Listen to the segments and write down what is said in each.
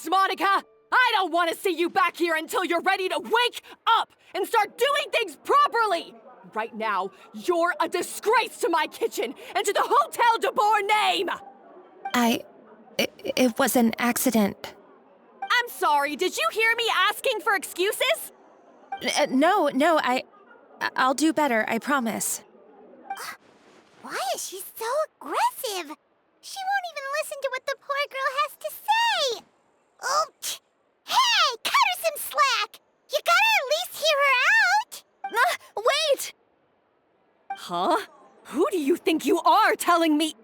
fast, Monica! I don't want to see you back here until you're ready to wake up and start doing things properly! Right now, you're a disgrace to my kitchen and to the Hotel de Boer name! It was an accident. I'm sorry, did you hear me asking for excuses? No, I'll do better, I promise. Why is she so aggressive? She won't even listen to what the poor girl has to say. Oh, hey, cut her some slack. You gotta at least hear her out. Wait! Huh? Who do you think you are telling me?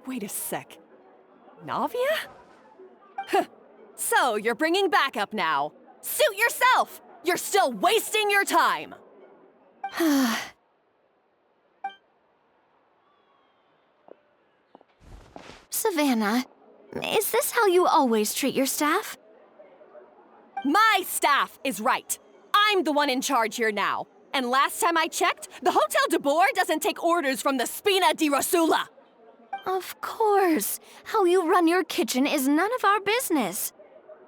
Wait a sec. Navia? Huh. So, you're bringing backup now. Suit yourself! You're still wasting your time! Savannah, is this how you always treat your staff? My staff is right. I'm the one in charge here now. And last time I checked, the Hotel de Boer doesn't take orders from the Spina di Rosula. Of course. How you run your kitchen is none of our business.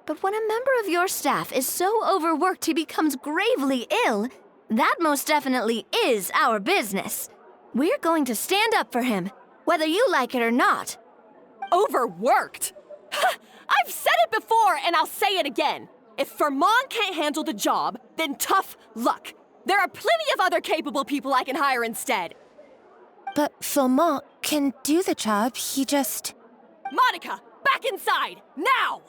But when a member of your staff is so overworked he becomes gravely ill, that most definitely is our business. We're going to stand up for him, whether you like it or not. Overworked? I've said it before and I'll say it again. If Fermont can't handle the job, then tough luck. There are plenty of other capable people I can hire instead. But Fermont can do the job, he just... Monica, back inside, now!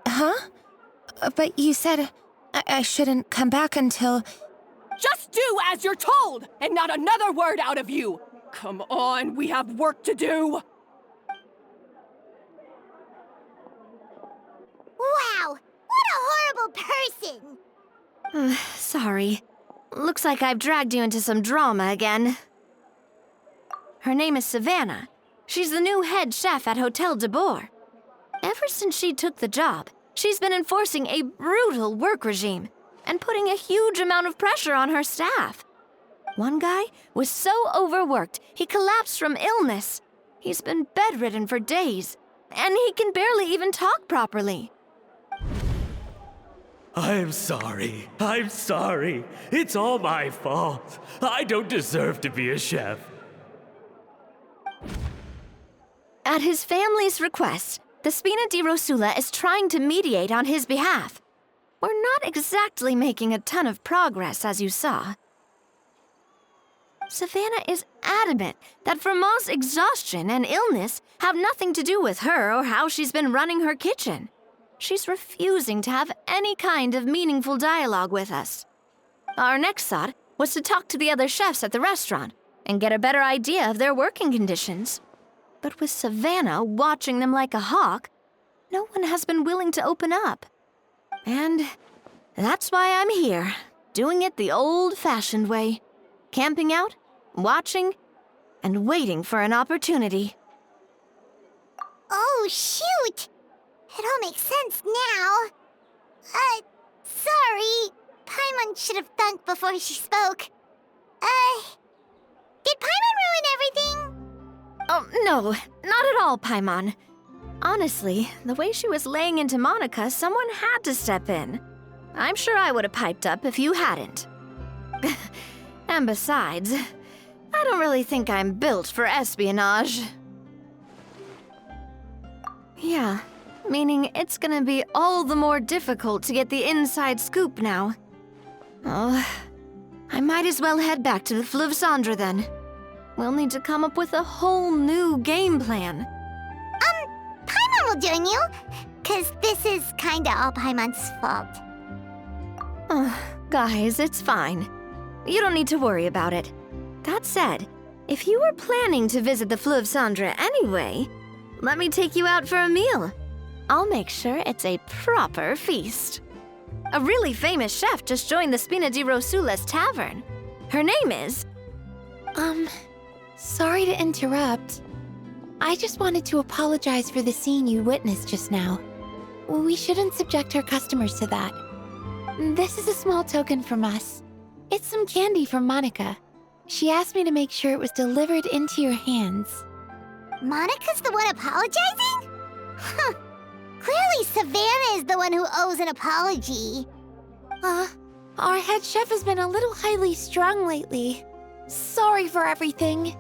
Huh? But you said I shouldn't come back until... Just do as you're told, and not another word out of you! Come on, we have work to do! Wow, what a horrible person! Sorry. Looks like I've dragged you into some drama again. Her name is Savannah. She's the new head chef at Hotel de Boer. Ever since she took the job, she's been enforcing a brutal work regime and putting a huge amount of pressure on her staff. One guy was so overworked, he collapsed from illness. He's been bedridden for days, and he can barely even talk properly. I'm sorry. It's all my fault. I don't deserve to be a chef. At his family's request, the Spina di Rosula is trying to mediate on his behalf. We're not exactly making a ton of progress, as you saw. Savannah is adamant that Fermont's exhaustion and illness have nothing to do with her or how she's been running her kitchen. She's refusing to have any kind of meaningful dialogue with us. Our next thought was to talk to the other chefs at the restaurant and get a better idea of their working conditions. But with Savannah watching them like a hawk, no one has been willing to open up. And that's why I'm here, doing it the old-fashioned way. Camping out, watching, and waiting for an opportunity. Oh, shoot! It all makes sense now. Sorry. Paimon should have thunk before she spoke. Did Paimon ruin everything? Oh, no, not at all, Paimon. Honestly, the way she was laying into Monica, someone had to step in. I'm sure I would have piped up if you hadn't. And besides, I don't really think I'm built for espionage. Yeah, meaning it's gonna be all the more difficult to get the inside scoop now. Oh, I might as well head back to the Fleuve Cendre then. We'll need to come up with a whole new game plan. Paimon will join you, 'cause this is kinda all Paimon's fault. Guys, it's fine. You don't need to worry about it. That said, if you were planning to visit the Fleuve Cendre anyway, let me take you out for a meal. I'll make sure it's a proper feast. A really famous chef just joined the Spina di Rosula's tavern. Her name is... Sorry to interrupt. I just wanted to apologize for the scene you witnessed just now. We shouldn't subject our customers to that. This is a small token from us. It's some candy from Monica. She asked me to make sure it was delivered into your hands. Monica's the one apologizing? Huh. Clearly, Savannah is the one who owes an apology. Our head chef has been a little highly strung lately. Sorry for everything.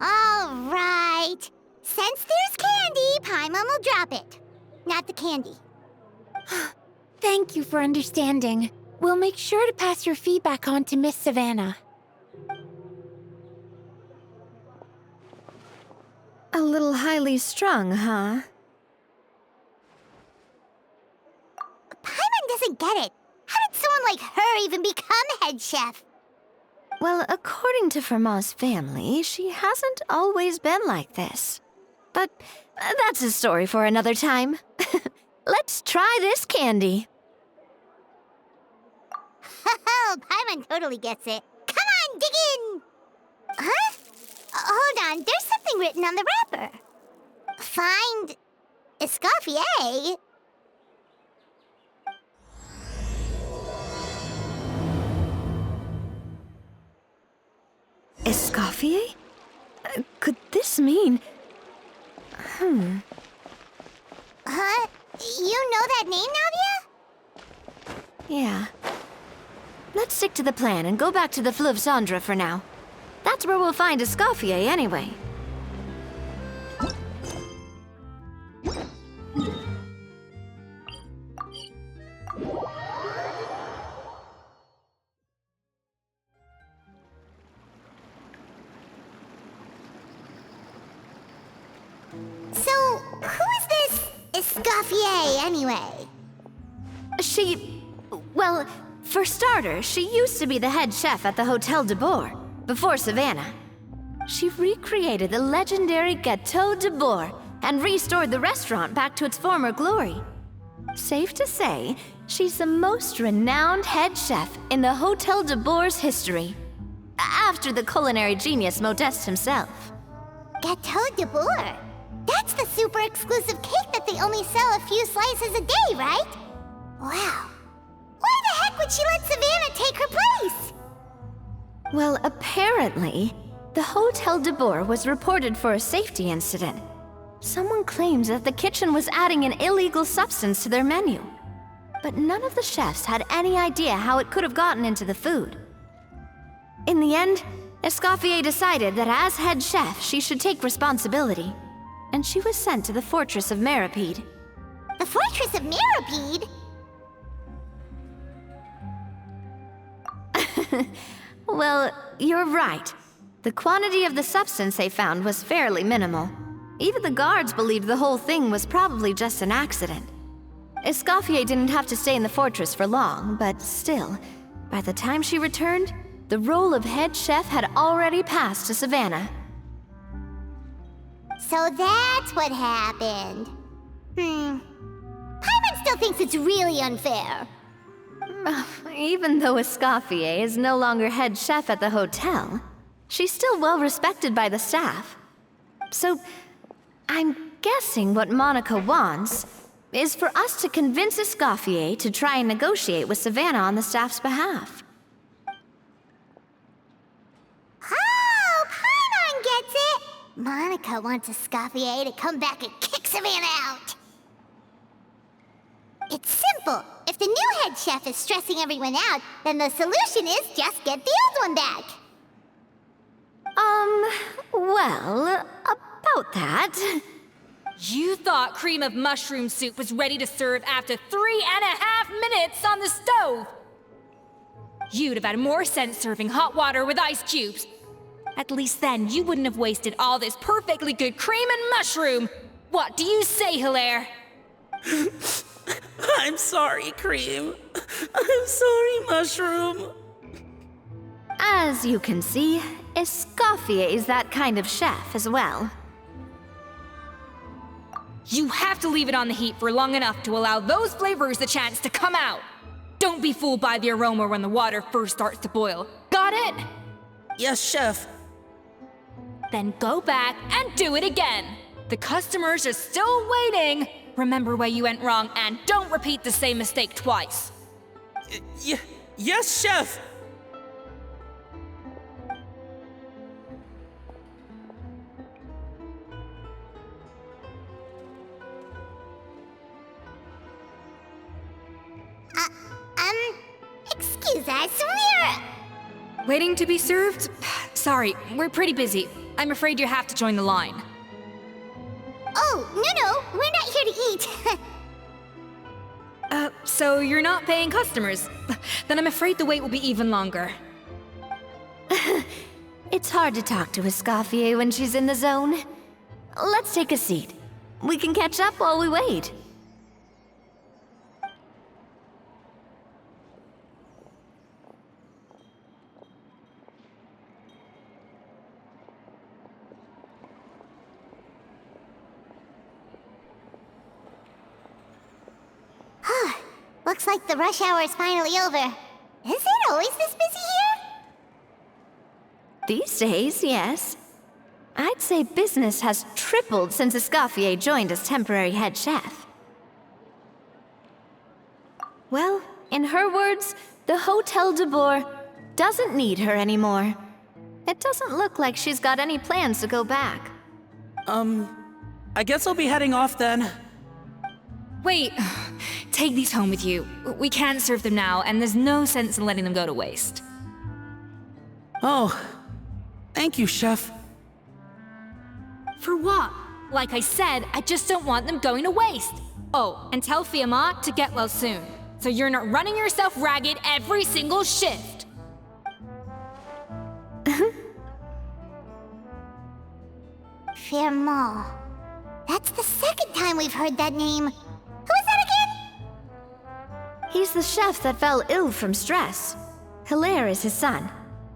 All right. Since there's candy, Paimon will drop it. Not the candy. Thank you for understanding. We'll make sure to pass your feedback on to Miss Savannah. A little highly strung, huh? Paimon doesn't get it. How did someone like her even become head chef? Well, according to Fermat's family, she hasn't always been like this. But that's a story for another time. Let's try this candy. Oh, Paimon totally gets it. Come on, dig in! Huh? Hold on, there's something written on the wrapper. Find Escoffier. Escoffier? Could this mean... Huh? You know that name, Navia? Yeah. Let's stick to the plan and go back to the Fleuve Cendre for now. That's where we'll find Escoffier anyway. So, who is this Escoffier, anyway? Well, for starters, she used to be the head chef at the Hotel de Bourg, before Savannah. She recreated the legendary Gâteau de Bourg and restored the restaurant back to its former glory. Safe to say, she's the most renowned head chef in the Hotel de Bourg's history, after the culinary genius Modeste himself. Gâteau de Bourg? That's the super exclusive cake that they only sell a few slices a day, right? Wow. Why the heck would she let Savannah take her place? Well, apparently, the Hotel de Bourg was reported for a safety incident. Someone claims that the kitchen was adding an illegal substance to their menu. But none of the chefs had any idea how it could have gotten into the food. In the end, Escoffier decided that as head chef, she should take responsibility. And she was sent to the Fortress of Meripede. The Fortress of Meripede? Well, you're right. The quantity of the substance they found was fairly minimal. Even the guards believed the whole thing was probably just an accident. Escoffier didn't have to stay in the fortress for long, but still, by the time she returned, the role of head chef had already passed to Savannah. So that's what happened. Paimon still thinks it's really unfair. Even though Escoffier is no longer head chef at the hotel, she's still well respected by the staff. So, I'm guessing what Monica wants is for us to convince Escoffier to try and negotiate with Savannah on the staff's behalf. Oh, Paimon gets it! Monica wants Escoffier to come back and kick Savannah out. It's simple. If the new head chef is stressing everyone out, then the solution is just get the old one back. Well, about that... You thought cream of mushroom soup was ready to serve after 3.5 minutes on the stove. You'd have had more sense serving hot water with ice cubes. At least then you wouldn't have wasted all this perfectly good cream and mushroom. What do you say, Hilaire? I'm sorry, Cream. I'm sorry, Mushroom. As you can see, Escoffier is that kind of chef as well. You have to leave it on the heat for long enough to allow those flavors the chance to come out. Don't be fooled by the aroma when the water first starts to boil. Got it? Yes, Chef. Then go back and do it again. The customers are still waiting. Remember where you went wrong and don't repeat the same mistake twice. Yes, Chef. Jesus, we're... Waiting to be served? Sorry, we're pretty busy. I'm afraid you have to join the line. Oh, no, we're not here to eat. So you're not paying customers? Then I'm afraid the wait will be even longer. It's hard to talk to Escoffier when she's in the zone. Let's take a seat. We can catch up while we wait. Looks like the rush hour is finally over. Is it always this busy here? These days, yes. I'd say business has tripled since Escoffier joined as temporary head chef. Well, in her words, the Hotel de Boer doesn't need her anymore. It doesn't look like she's got any plans to go back. I guess I'll be heading off then. Wait, take these home with you. We can't serve them now, and there's no sense in letting them go to waste. Oh, thank you, Chef. For what? Like I said, I just don't want them going to waste. Oh, and tell Fiamma to get well soon, so you're not running yourself ragged every single shift. Fiamma. That's the second time we've heard that name. Who is that again? He's the chef that fell ill from stress. Hilaire is his son.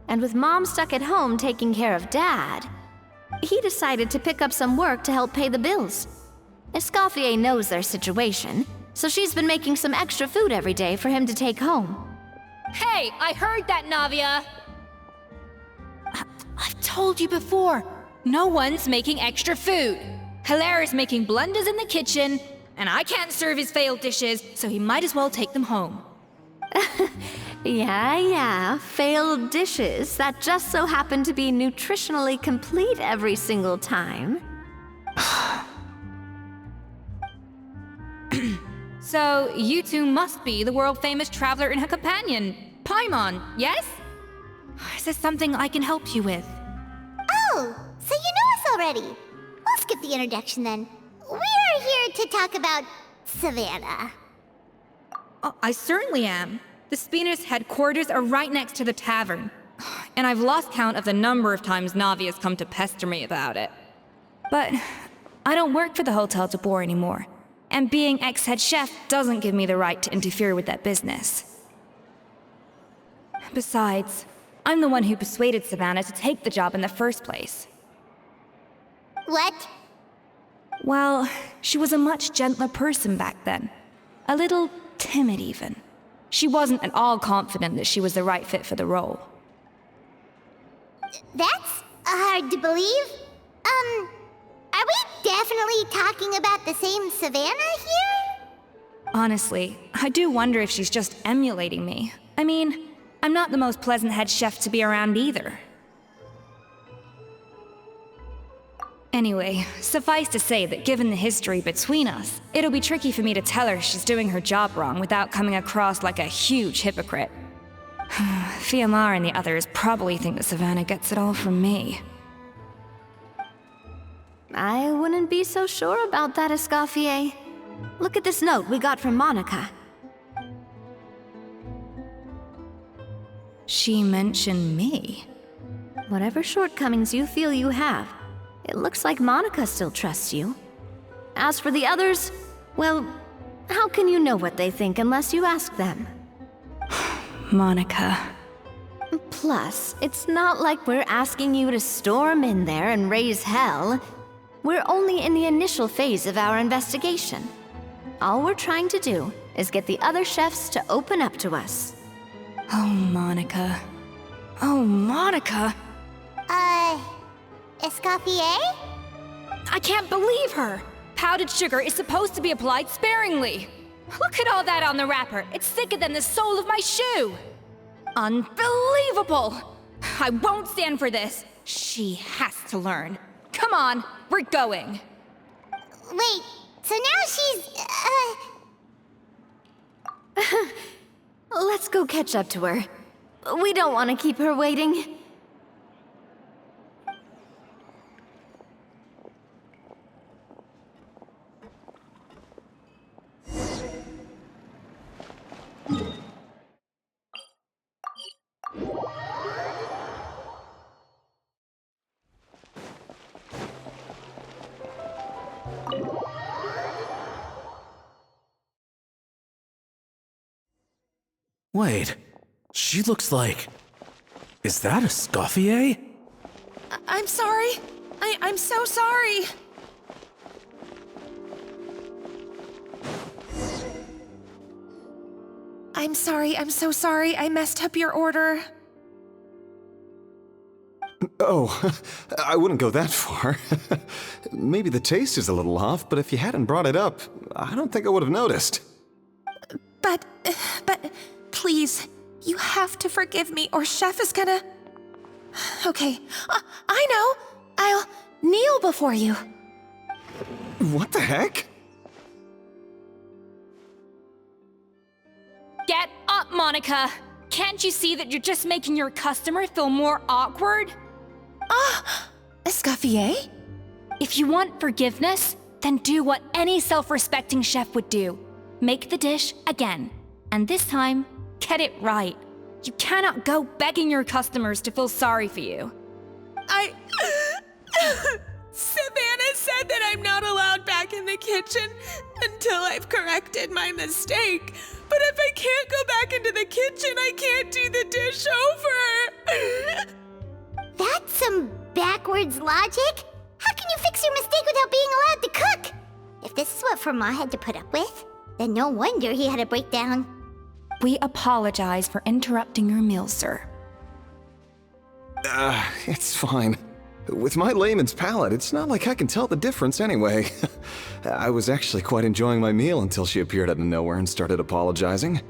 And with Mom stuck at home taking care of Dad, he decided to pick up some work to help pay the bills. Escoffier knows their situation, so she's been making some extra food every day for him to take home. Hey, I heard that, Navia! I've told you before, no one's making extra food. Hilaire is making blunders in the kitchen, and I can't serve his failed dishes, so he might as well take them home. Yeah, failed dishes that just so happen to be nutritionally complete every single time. So, you two must be the world-famous traveler and her companion, Paimon, yes? Is there something I can help you with? Oh, so you know us already. We'll skip the introduction then. We're here to talk about Savannah. Oh, I certainly am. The Spina's headquarters are right next to the tavern. And I've lost count of the number of times Navi has come to pester me about it. But I don't work for the Hotel de Boer anymore. And being ex-head chef doesn't give me the right to interfere with that business. Besides, I'm the one who persuaded Savannah to take the job in the first place. What? Well, she was a much gentler person back then. A little timid, even. She wasn't at all confident that she was the right fit for the role. That's hard to believe. Are we definitely talking about the same Savannah here? Honestly, I do wonder if she's just emulating me. I mean, I'm not the most pleasant head chef to be around either. Anyway, suffice to say that given the history between us, it'll be tricky for me to tell her she's doing her job wrong without coming across like a huge hypocrite. Fiamma and the others probably think that Savannah gets it all from me. I wouldn't be so sure about that, Escoffier. Look at this note we got from Monica. She mentioned me. Whatever shortcomings you feel you have, it looks like Monica still trusts you. As for the others, well, how can you know what they think unless you ask them? Monica. Plus, it's not like we're asking you to storm in there and raise hell. We're only in the initial phase of our investigation. All we're trying to do is get the other chefs to open up to us. Oh, Monica. Oh, Monica! Escoffier? I can't believe her! Powdered sugar is supposed to be applied sparingly. Look at all that on the wrapper. It's thicker than the sole of my shoe. Unbelievable! I won't stand for this. She has to learn. Come on, we're going. Wait, so now she's, Let's go catch up to her. We don't want to keep her waiting. Wait, she looks like... Is that Escoffier? I'm sorry. I'm so sorry. I'm so sorry. I messed up your order. Oh, I wouldn't go that far. Maybe the taste is a little off, but if you hadn't brought it up, I don't think I would have noticed. But, please, you have to forgive me or Chef is gonna... Okay, I know. I'll kneel before you. What the heck? Get up, Monica! Can't you see that you're just making your customer feel more awkward? Escoffier? If you want forgiveness, then do what any self-respecting chef would do. Make the dish again. And this time, get it right. You cannot go begging your customers to feel sorry for you. Savannah said that I'm not allowed back in the kitchen until I've corrected my mistake. But if I can't go back into the kitchen, I can't do the dish over. That's some backwards logic. How can you fix your mistake without being allowed to cook? If this is what Fermat had to put up with, then no wonder he had a breakdown. We apologize for interrupting your meal, sir. It's fine. With my layman's palate, it's not like I can tell the difference anyway. I was actually quite enjoying my meal until she appeared out of nowhere and started apologizing.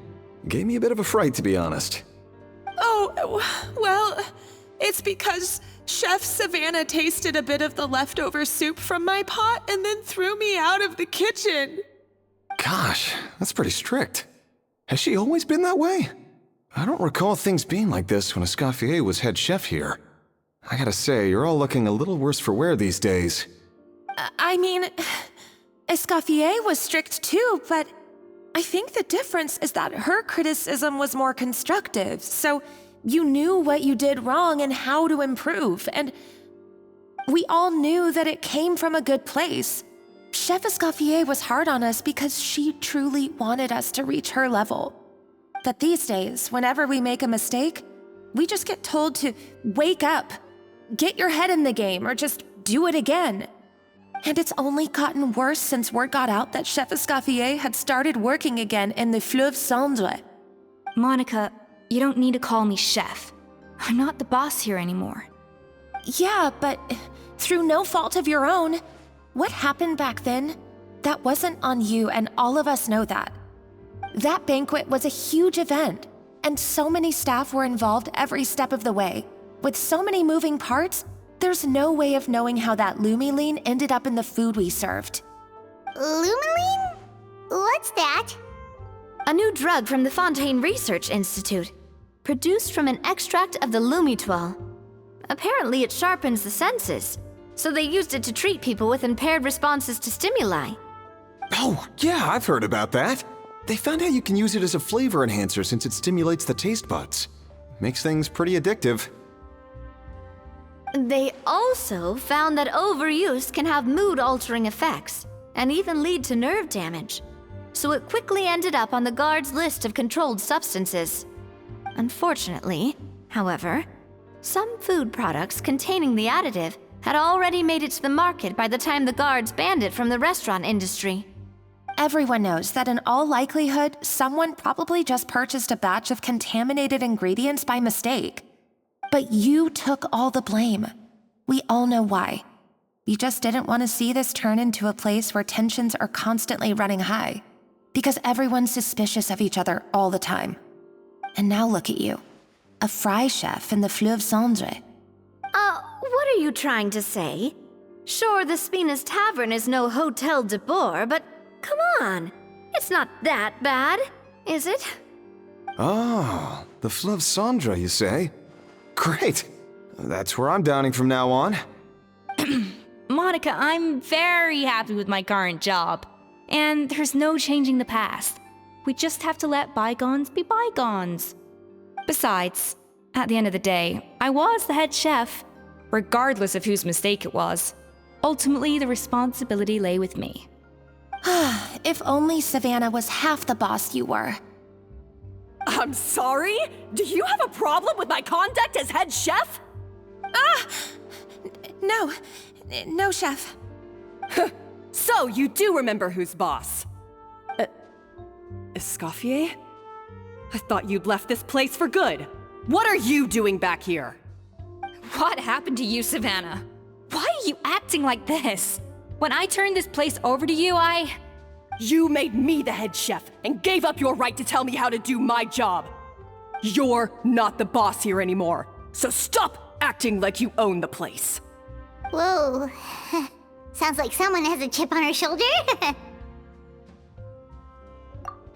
Gave me a bit of a fright, to be honest. Oh, well, it's because Chef Savannah tasted a bit of the leftover soup from my pot and then threw me out of the kitchen. Gosh, that's pretty strict. Has she always been that way? I don't recall things being like this when Escoffier was head chef here. I gotta say, you're all looking a little worse for wear these days. I mean, Escoffier was strict too, but I think the difference is that her criticism was more constructive, so you knew what you did wrong and how to improve, and we all knew that it came from a good place. Chef Escoffier was hard on us because she truly wanted us to reach her level. But these days, whenever we make a mistake, we just get told to wake up, get your head in the game, or just do it again. And it's only gotten worse since word got out that Chef Escoffier had started working again in the Fleuve Cendre. Monica, you don't need to call me chef. I'm not the boss here anymore. Yeah, but through no fault of your own, what happened back then, that wasn't on you, and all of us know that. That banquet was a huge event, and so many staff were involved every step of the way. With so many moving parts, there's no way of knowing how that lumiline ended up in the food we served. Lumiline? What's that? A new drug from the Fontaine Research Institute, produced from an extract of the lumitoile. Apparently it sharpens the senses, so they used it to treat people with impaired responses to stimuli. Oh, yeah, I've heard about that. They found out you can use it as a flavor enhancer since it stimulates the taste buds. Makes things pretty addictive. They also found that overuse can have mood-altering effects, and even lead to nerve damage. So it quickly ended up on the guard's list of controlled substances. Unfortunately, however, some food products containing the additive had already made it to the market by the time the guards banned it from the restaurant industry. Everyone knows that in all likelihood, someone probably just purchased a batch of contaminated ingredients by mistake. But you took all the blame. We all know why. You just didn't want to see this turn into a place where tensions are constantly running high, because everyone's suspicious of each other all the time. And now look at you, a fry chef in the Fleuve Cendre. What are you trying to say? Sure, the Spina's Tavern is no Hotel de Boer, but come on, it's not that bad, is it? Oh, the Fleuve Cendra, you say? Great. That's where I'm dining from now on. Monica, I'm very happy with my current job. And there's no changing the past. We just have to let bygones be bygones. Besides, at the end of the day, I was the head chef, regardless of whose mistake it was. Ultimately, the responsibility lay with me. If only Savannah was half the boss you were. I'm sorry? Do you have a problem with my conduct as head chef? No, chef. So you do remember who's boss? Escoffier? I thought you'd left this place for good. What are you doing back here? What happened to you, Savannah? Why are you acting like this? When I turned this place over to you, You made me the head chef and gave up your right to tell me how to do my job. You're not the boss here anymore, so stop acting like you own the place. Whoa. Sounds like someone has a chip on her shoulder.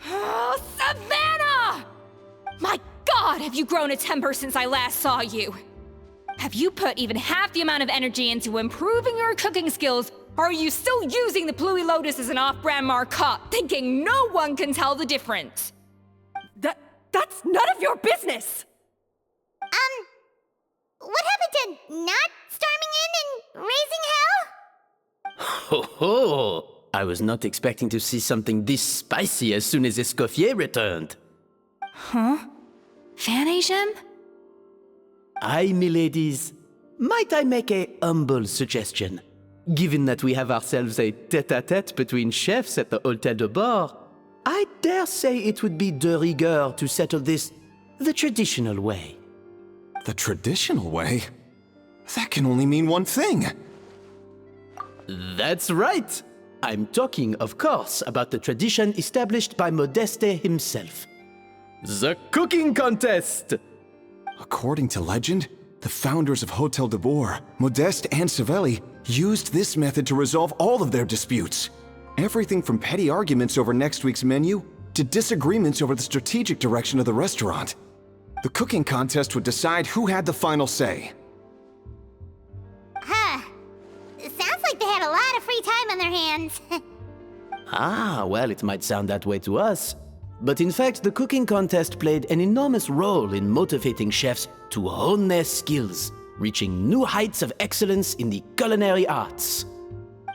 Oh, Savannah! My God, have you grown a temper since I last saw you? Have you put even half the amount of energy into improving your cooking skills, or are you still using the Pluie Lotus as an off-brand marcotte, thinking no one can tell the difference? That's none of your business! What happened to not storming in and raising hell? Ho ho! I was not expecting to see something this spicy as soon as Escoffier returned. Huh? Van-Agem? Aye, miladies. Might I make a humble suggestion? Given that we have ourselves a tête-à-tête between chefs at the Hôtel de Bord, I dare say it would be de rigueur to settle this the traditional way. The traditional way? That can only mean one thing. That's right! I'm talking, of course, about the tradition established by Modeste himself. The cooking contest! According to legend, the founders of Hôtel de Bord, Modeste and Savelli, used this method to resolve all of their disputes. Everything from petty arguments over next week's menu to disagreements over the strategic direction of the restaurant. The cooking contest would decide who had the final say. Sounds like they had a lot of free time on their hands. Ah, well, it might sound that way to us. But in fact, the cooking contest played an enormous role in motivating chefs to hone their skills, reaching new heights of excellence in the culinary arts.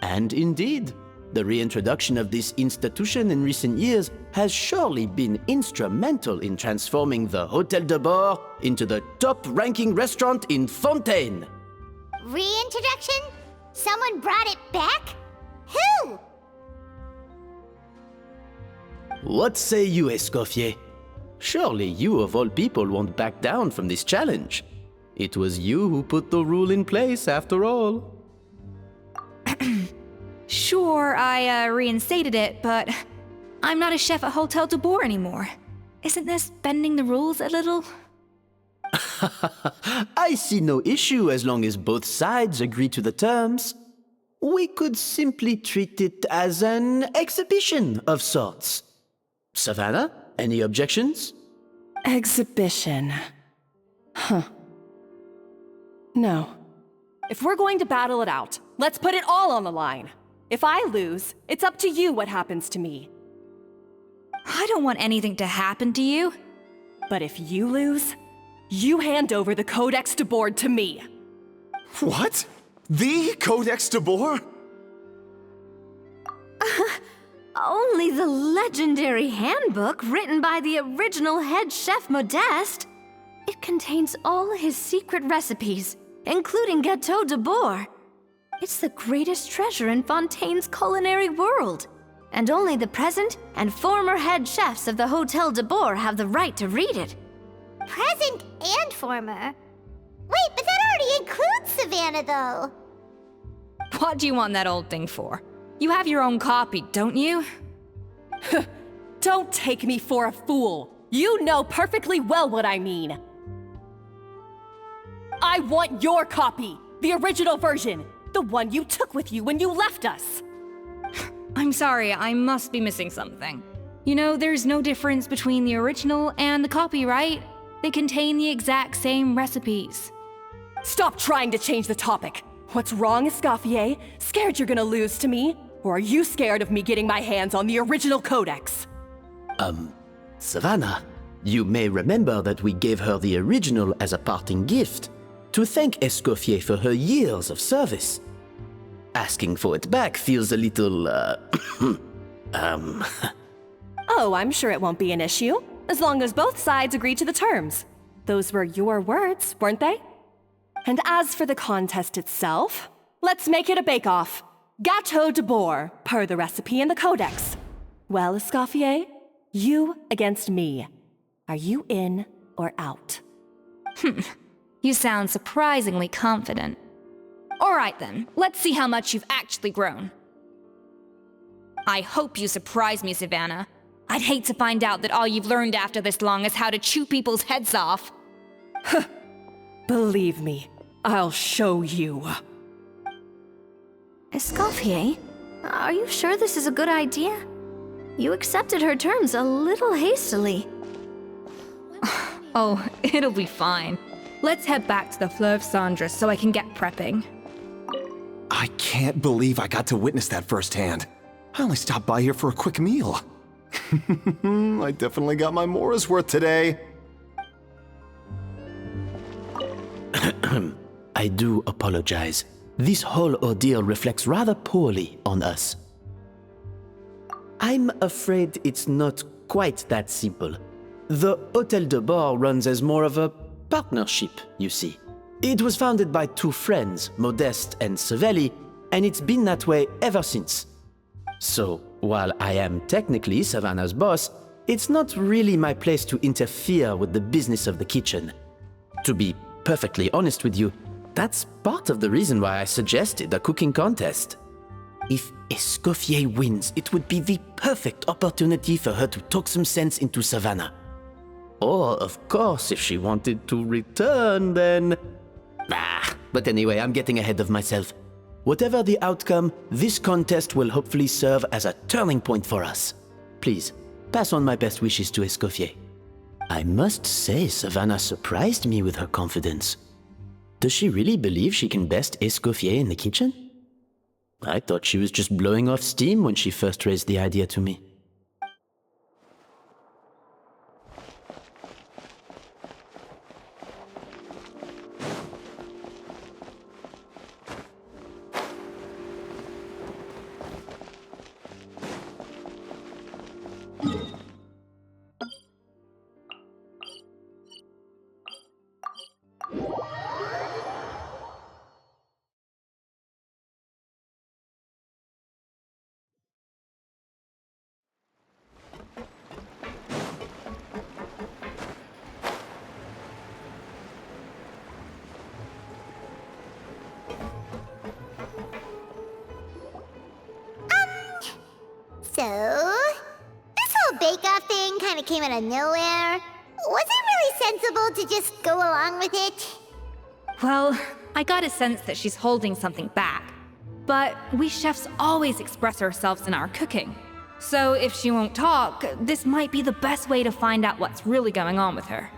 And indeed, the reintroduction of this institution in recent years has surely been instrumental in transforming the Hôtel de Bord into the top-ranking restaurant in Fontaine. Reintroduction? Someone brought it back? Who? What say you, Escoffier? Surely you of all people won't back down from this challenge. It was you who put the rule in place, after all. Sure, I reinstated it, but I'm not a chef at Hôtel de Bord anymore. Isn't this bending the rules a little? I see no issue as long as both sides agree to the terms. We could simply treat it as an exhibition of sorts. Savannah, any objections? Exhibition. Huh. No. If we're going to battle it out, let's put it all on the line. If I lose, it's up to you what happens to me. I don't want anything to happen to you. But if you lose, you hand over the Codex de Bord to me. What? The Codex de Bord? Only the legendary handbook written by the original head chef Modeste. It contains all his secret recipes, including Gâteau de Bord. It's the greatest treasure in Fontaine's culinary world, and only the present and former head chefs of the Hôtel de Bord have the right to read it. Present and former? Wait, but that already includes Savannah, though. What do you want that old thing for? You have your own copy, don't you? Don't take me for a fool. You know perfectly well what I mean. I want your copy, the original version, the one you took with you when you left us. I'm sorry, I must be missing something. You know, there's no difference between the original and the copy, right? They contain the exact same recipes. Stop trying to change the topic. What's wrong, Escoffier? Scared you're gonna lose to me? Or are you scared of me getting my hands on the original codex? Savannah, you may remember that we gave her the original as a parting gift to thank Escoffier for her years of service. Asking for it back feels a little, Oh, I'm sure it won't be an issue, as long as both sides agree to the terms. Those were your words, weren't they? And as for the contest itself, let's make it a bake-off. Gâteau de boar, per the recipe in the codex. Well, Escoffier, you against me. Are you in or out? You sound surprisingly confident. All right then, let's see how much you've actually grown. I hope you surprise me, Savannah. I'd hate to find out that all you've learned after this long is how to chew people's heads off. Believe me, I'll show you. Escoffier, are you sure this is a good idea? You accepted her terms a little hastily. Oh, it'll be fine. Let's head back to the Fleuve Cendre so I can get prepping. I can't believe I got to witness that firsthand. I only stopped by here for a quick meal. I definitely got my Mora's worth today. I do apologize. This whole ordeal reflects rather poorly on us. I'm afraid it's not quite that simple. The Hôtel de Bord runs as more of a partnership, you see. It was founded by two friends, Modeste and Savelli, and it's been that way ever since. So, while I am technically Savannah's boss, it's not really my place to interfere with the business of the kitchen. To be perfectly honest with you, that's part of the reason why I suggested a cooking contest. If Escoffier wins, it would be the perfect opportunity for her to talk some sense into Savannah. Or, of course, if she wanted to return, then... But anyway, I'm getting ahead of myself. Whatever the outcome, this contest will hopefully serve as a turning point for us. Please, pass on my best wishes to Escoffier. I must say, Savannah surprised me with her confidence. Does she really believe she can best Escoffier in the kitchen? I thought she was just blowing off steam when she first raised the idea to me. So, this whole bake-off thing kind of came out of nowhere. Was it really sensible to just go along with it? Well, I got a sense that she's holding something back. But we chefs always express ourselves in our cooking. So if she won't talk, this might be the best way to find out what's really going on with her.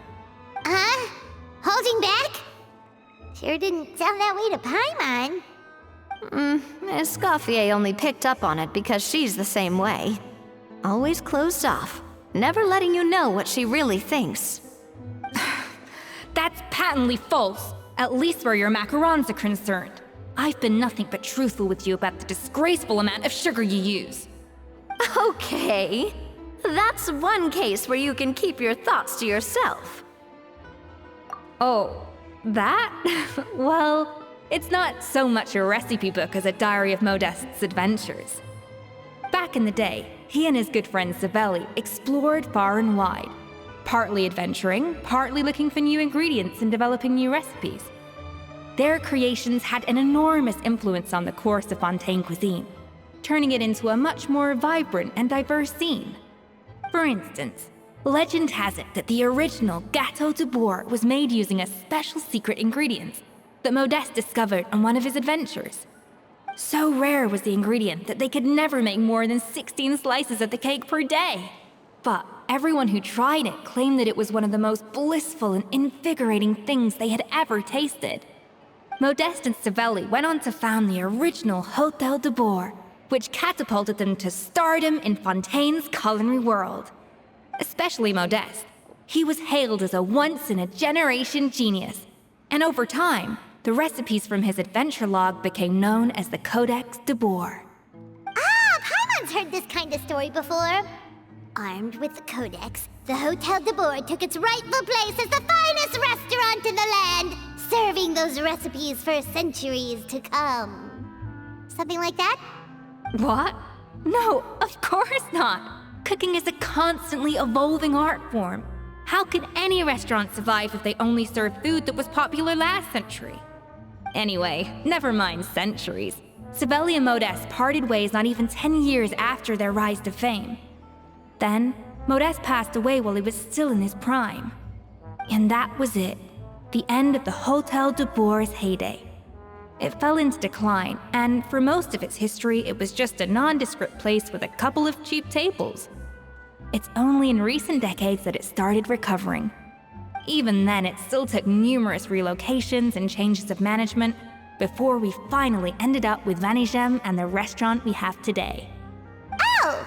Huh? Holding back? Sure didn't sound that way to Paimon. Escoffier only picked up on it because she's the same way. Always closed off, never letting you know what she really thinks. That's patently false, at least where your macarons are concerned. I've been nothing but truthful with you about the disgraceful amount of sugar you use. Okay, that's one case where you can keep your thoughts to yourself. Oh, that? Well, it's not so much a recipe book as a diary of Modeste's adventures. Back in the day, he and his good friend Savelli explored far and wide, partly adventuring, partly looking for new ingredients and developing new recipes. Their creations had an enormous influence on the course of Fontaine cuisine, turning it into a much more vibrant and diverse scene. For instance, legend has it that the original Gâteau de Boar was made using a special secret ingredient that Modeste discovered on one of his adventures. So rare was the ingredient that they could never make more than 16 slices of the cake per day. but everyone who tried it claimed that it was one of the most blissful and invigorating things they had ever tasted. Modeste and Savelli went on to found the original Hotel de Boer, which catapulted them to stardom in Fontaine's culinary world. Especially Modeste. He was hailed as a once-in-a-generation genius, and over time, the recipes from his adventure log became known as the Codex de Boer. Ah, Paimon's heard this kind of story before. Armed with the Codex, the Hotel de Boer took its rightful place as the finest restaurant in the land, serving those recipes for centuries to come. Something like that? What? No, of course not. Cooking is a constantly evolving art form. How could any restaurant survive if they only served food that was popular last century? Anyway, never mind centuries. Savelli and Modeste parted ways not even 10 years after their rise to fame. Then, Modeste passed away while he was still in his prime. And that was it. The end of the Hotel de Boer's heyday. It fell into decline, and for most of its history, it was just a nondescript place with a couple of cheap tables. It's only in recent decades that it started recovering. Even then, it still took numerous relocations and changes of management before we finally ended up with Vanigem and the restaurant we have today. Oh!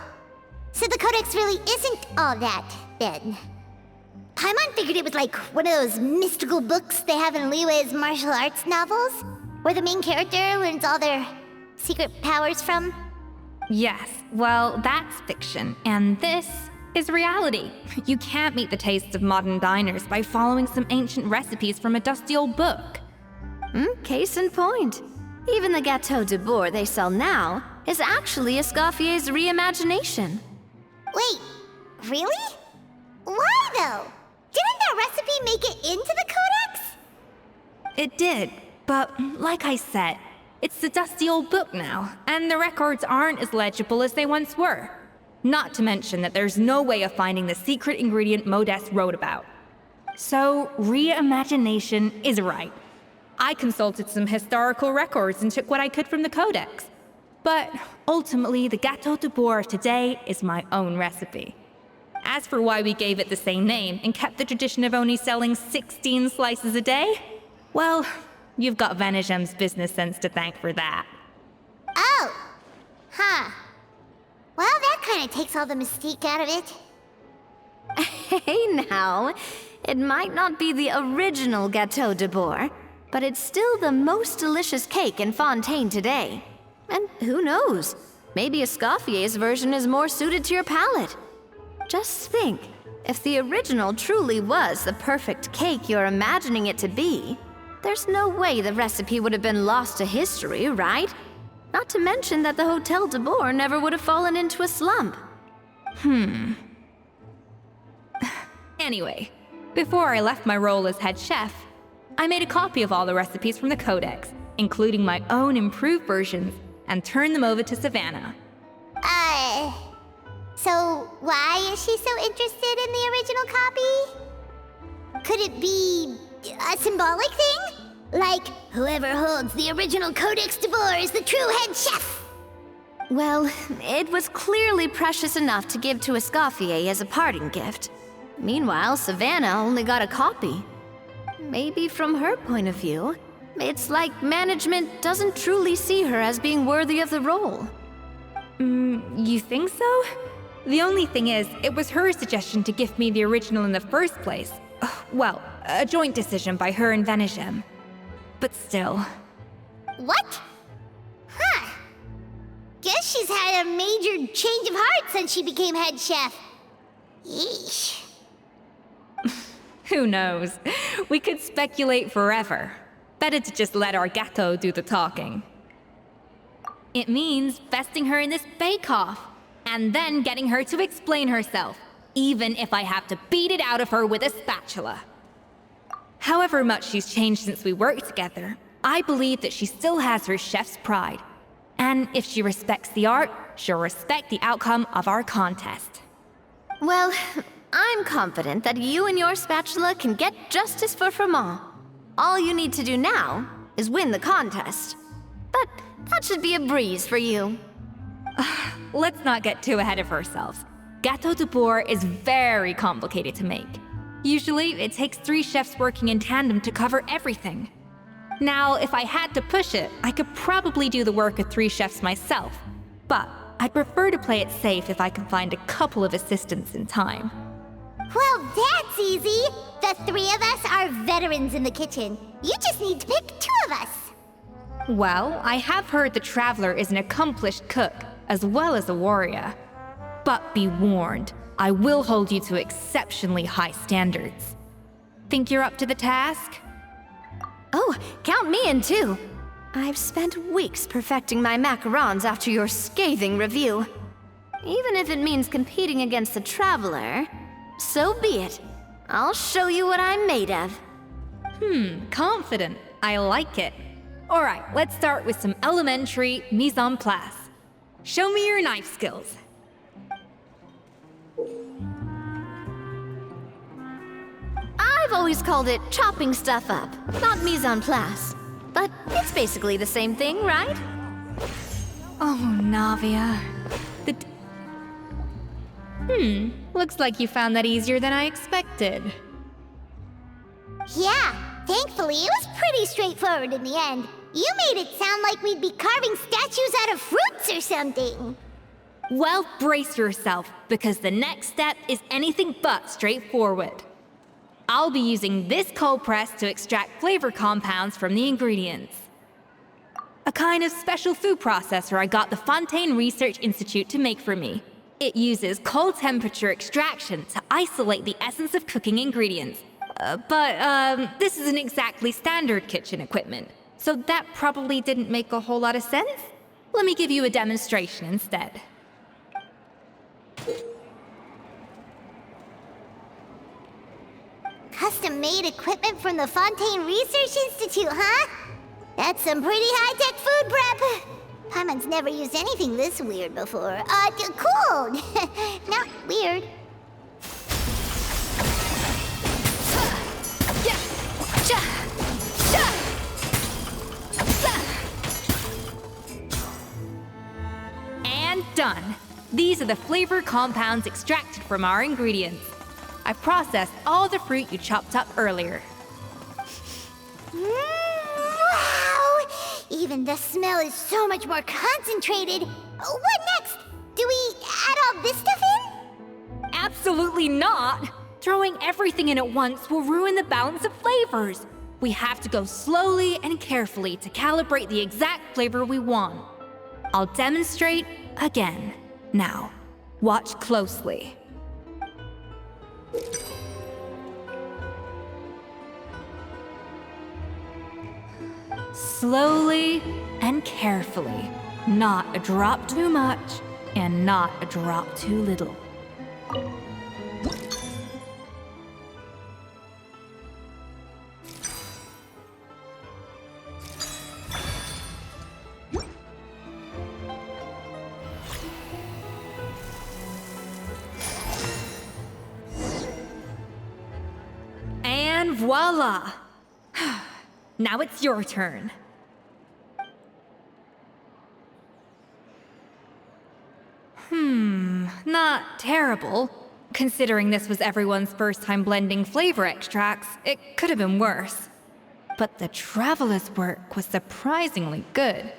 So the Codex really isn't all that, then. Paimon figured it was like one of those mystical books they have in Liue's martial arts novels, where the main character learns all their secret powers from. Yes, well, that's fiction, and this is reality. You can't meet the tastes of modern diners by following some ancient recipes from a dusty old book. Case in point. Even the Gâteau de Boer they sell now is actually Escoffier's reimagination. Wait, really? Why though? Didn't that recipe make it into the Codex? It did, but like I said, it's the dusty old book now, and the records aren't as legible as they once were. Not to mention that there's no way of finding the secret ingredient Modeste wrote about. So, reimagination is right. I consulted some historical records and took what I could from the Codex. But ultimately, the Gâteau de Boer of today is my own recipe. As for why we gave it the same name and kept the tradition of only selling 16 slices a day, well, you've got Vanigem's business sense to thank for that. Oh! Huh. Well, that kind of takes all the mystique out of it. Hey now, it might not be the original Gâteau de Boer, but it's still the most delicious cake in Fontaine today. And who knows, maybe Escoffier's version is more suited to your palate. Just think, if the original truly was the perfect cake you're imagining it to be, there's no way the recipe would have been lost to history, right? Not to mention that the Hotel de Boer never would have fallen into a slump. Anyway, before I left my role as head chef, I made a copy of all the recipes from the Codex, including my own improved versions, and turned them over to Savannah. So why is she so interested in the original copy? Could it be a symbolic thing? Like, whoever holds the original Codex de Boer is the true head chef? Well, it was clearly precious enough to give to Escoffier as a parting gift. Meanwhile, Savannah only got a copy. Maybe from her point of view, it's like management doesn't truly see her as being worthy of the role. You think so? The only thing is, it was her suggestion to gift me the original in the first place. Well, a joint decision by her and Vanigem. But still. What? Huh. Guess she's had a major change of heart since she became head chef. Yeesh. Who knows? We could speculate forever. Better to just let our gâteau do the talking. It means besting her in this bake-off, and then getting her to explain herself, even if I have to beat it out of her with a spatula. However much she's changed since we worked together, I believe that she still has her chef's pride. And if she respects the art, she'll respect the outcome of our contest. Well, I'm confident that you and your spatula can get justice for Froment. All you need to do now is win the contest. But that should be a breeze for you. Let's not get too ahead of ourselves. Gâteau de bourre is very complicated to make. Usually, it takes 3 chefs working in tandem to cover everything. Now, if I had to push it, I could probably do the work of 3 chefs myself. But I'd prefer to play it safe if I can find a couple of assistants in time. Well, that's easy. The 3 of us are veterans in the kitchen. You just need to pick 2 of us. Well, I have heard the Traveler is an accomplished cook, as well as a warrior. But be warned, I will hold you to exceptionally high standards. Think you're up to the task? Oh, count me in too. I've spent weeks perfecting my macarons after your scathing review. Even if it means competing against the Traveler, so be it. I'll show you what I'm made of. Confident. I like it. Alright, let's start with some elementary mise en place. Show me your knife skills. I've always called it chopping stuff up, not mise en place. But it's basically the same thing, right? Oh, Navia. Looks like you found that easier than I expected. Yeah, thankfully it was pretty straightforward in the end. You made it sound like we'd be carving statues out of fruits or something. Well, brace yourself, because the next step is anything but straightforward. I'll be using this cold press to extract flavor compounds from the ingredients. A kind of special food processor I got the Fontaine Research Institute to make for me. It uses cold temperature extraction to isolate the essence of cooking ingredients. But this isn't exactly standard kitchen equipment, so that probably didn't make a whole lot of sense. Let me give you a demonstration instead. Custom-made equipment from the Fontaine Research Institute, huh? That's some pretty high-tech food prep. Paimon's never used anything this weird before. Cool. Not weird. And done. These are the flavor compounds extracted from our ingredients. I processed all the fruit you chopped up earlier. Wow! Even the smell is so much more concentrated. What next? Do we add all this stuff in? Absolutely not! Throwing everything in at once will ruin the balance of flavors. We have to go slowly and carefully to calibrate the exact flavor we want. I'll demonstrate again. Now, watch closely. Slowly and carefully. Not a drop too much, and not a drop too little. And voila! Now it's your turn. Not terrible. Considering this was everyone's first time blending flavor extracts, it could have been worse. But the Traveler's work was surprisingly good.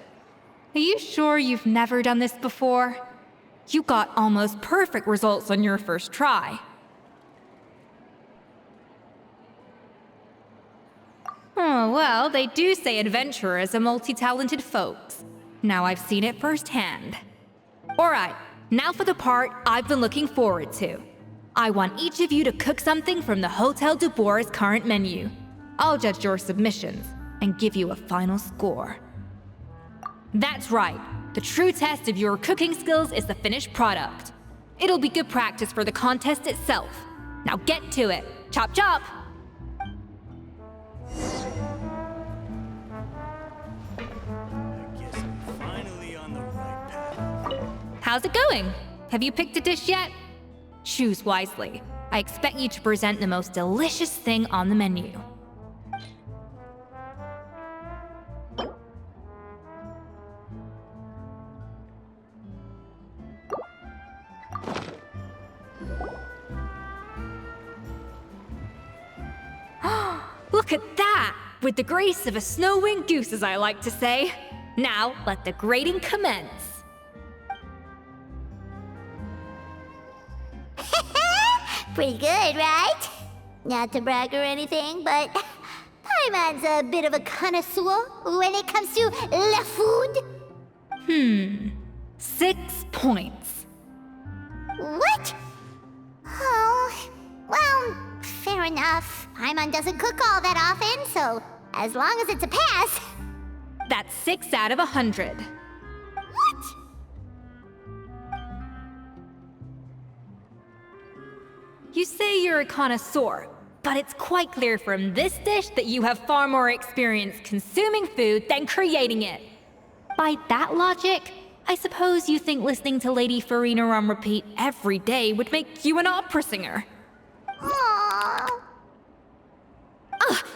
Are you sure you've never done this before? You got almost perfect results on your first try. Oh, well, they do say adventurers are multi-talented folks. Now I've seen it firsthand. Alright, now for the part I've been looking forward to. I want each of you to cook something from the Hotel du Bois' current menu. I'll judge your submissions and give you a final score. That's right. The true test of your cooking skills is the finished product. It'll be good practice for the contest itself. Now get to it. Chop chop! How's it going? Have you picked a dish yet? Choose wisely. I expect you to present the most delicious thing on the menu. Look at that! With the grace of a snow-winged goose, as I like to say. Now, let the grating commence. Pretty good, right? Not to brag or anything, but Paimon's a bit of a connoisseur when it comes to la food. 6 points. What? Oh, well, fair enough. Paimon doesn't cook all that often, so as long as it's a pass. That's 6 out of 100. What? You say you're a connoisseur, but it's quite clear from this dish that you have far more experience consuming food than creating it. By that logic, I suppose you think listening to Lady Farina on repeat every day would make you an opera singer. Aww.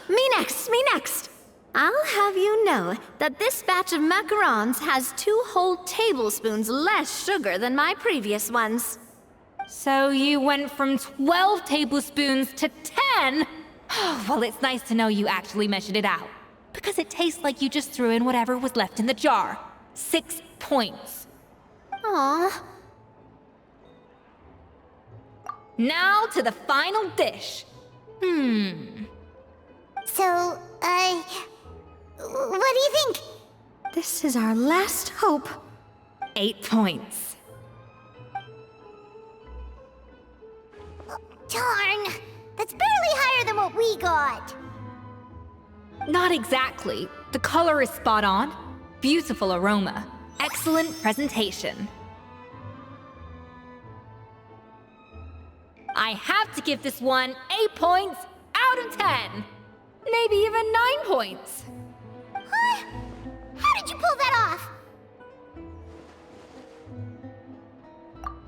Me next, me next. I'll have you know that this batch of macarons has 2 whole tablespoons less sugar than my previous ones. So you went from 12 tablespoons to 10? Well, it's nice to know you actually measured it out. Because it tastes like you just threw in whatever was left in the jar. 6 points. Aww. Now to the final dish. So, what do you think? This is our last hope. 8 points. Darn, that's barely higher than what we got. Not exactly. The color is spot on. Beautiful aroma. Excellent presentation. I have to give this one 8 points out of 10. Maybe even 9 points. Huh? How did you pull that off?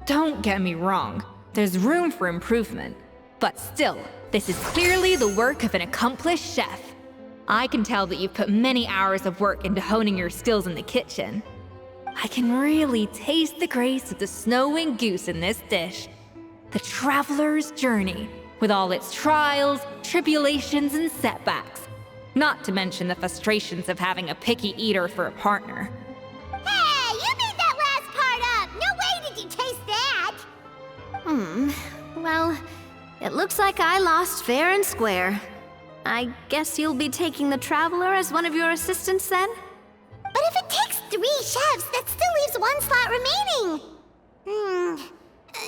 Don't get me wrong. There's room for improvement. But still, this is clearly the work of an accomplished chef. I can tell that you've put many hours of work into honing your skills in the kitchen. I can really taste the grace of the snow-winged goose in this dish. The traveler's journey, with all its trials, tribulations, and setbacks. Not to mention the frustrations of having a picky eater for a partner. Hey, you made that last part up! No way did you taste that! Well, it looks like I lost fair and square. I guess you'll be taking the Traveler as one of your assistants then? But if it takes 3 chefs, that still leaves 1 slot remaining.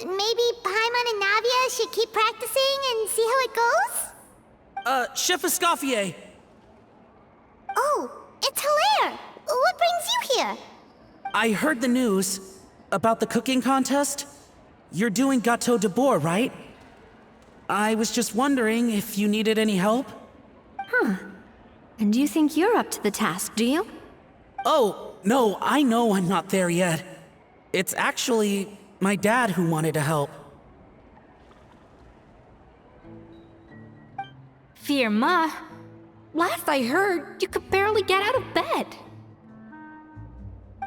Maybe Paimon and Navia should keep practicing and see how it goes? Chef Escoffier. Oh, it's Hilaire! What brings you here? I heard the news about the cooking contest. You're doing Gâteau de Bois, right? I was just wondering if you needed any help. And you think you're up to the task, do you? Oh, no, I know I'm not there yet. It's actually my dad who wanted to help. Firma, last I heard, you could barely get out of bed.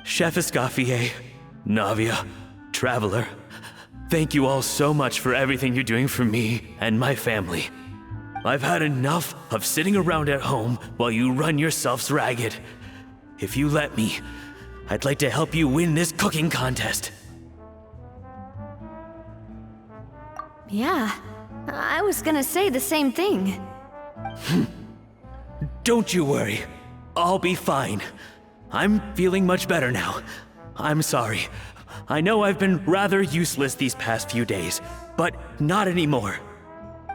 Chef Escoffier, Navia, Traveler, thank you all so much for everything you're doing for me and my family. I've had enough of sitting around at home while you run yourselves ragged. If you let me, I'd like to help you win this cooking contest. Yeah, I was gonna say the same thing. Don't you worry. I'll be fine. I'm feeling much better now. I'm sorry. I know I've been rather useless these past few days, but not anymore.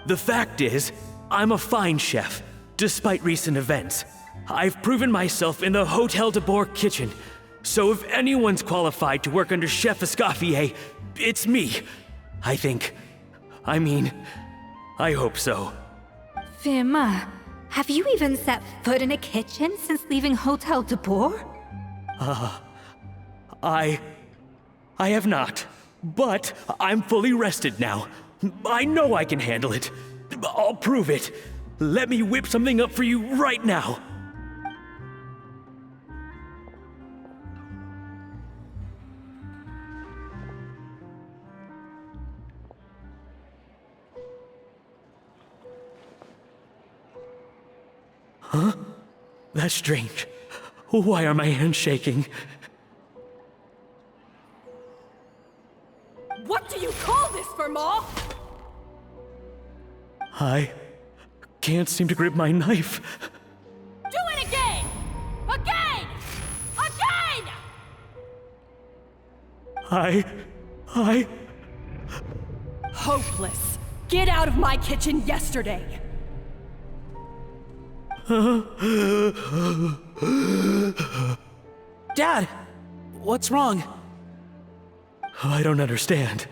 The fact is, I'm a fine chef, despite recent events. I've proven myself in the Hotel de Bois kitchen, so if anyone's qualified to work under Chef Escoffier, it's me. I think. I mean, I hope so. Firma, have you even set foot in a kitchen since leaving Hotel de Bois? I have not, but I'm fully rested now. I know I can handle it. I'll prove it. Let me whip something up for you right now. That's strange. Why are my hands shaking? What do you call this, Verma? I can't seem to grip my knife. Do it again! Again! Again! I... Hopeless. Get out of my kitchen yesterday. Dad, what's wrong? I don't understand.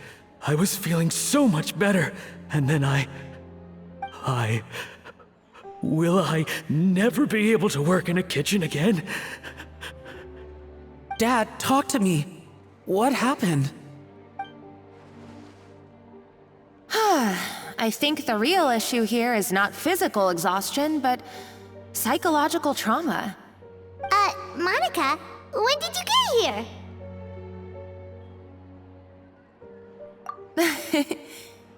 I was feeling so much better, and then Will I never be able to work in a kitchen again? Dad, talk to me. What happened? I think the real issue here is not physical exhaustion, but psychological trauma. Monica, when did you get here?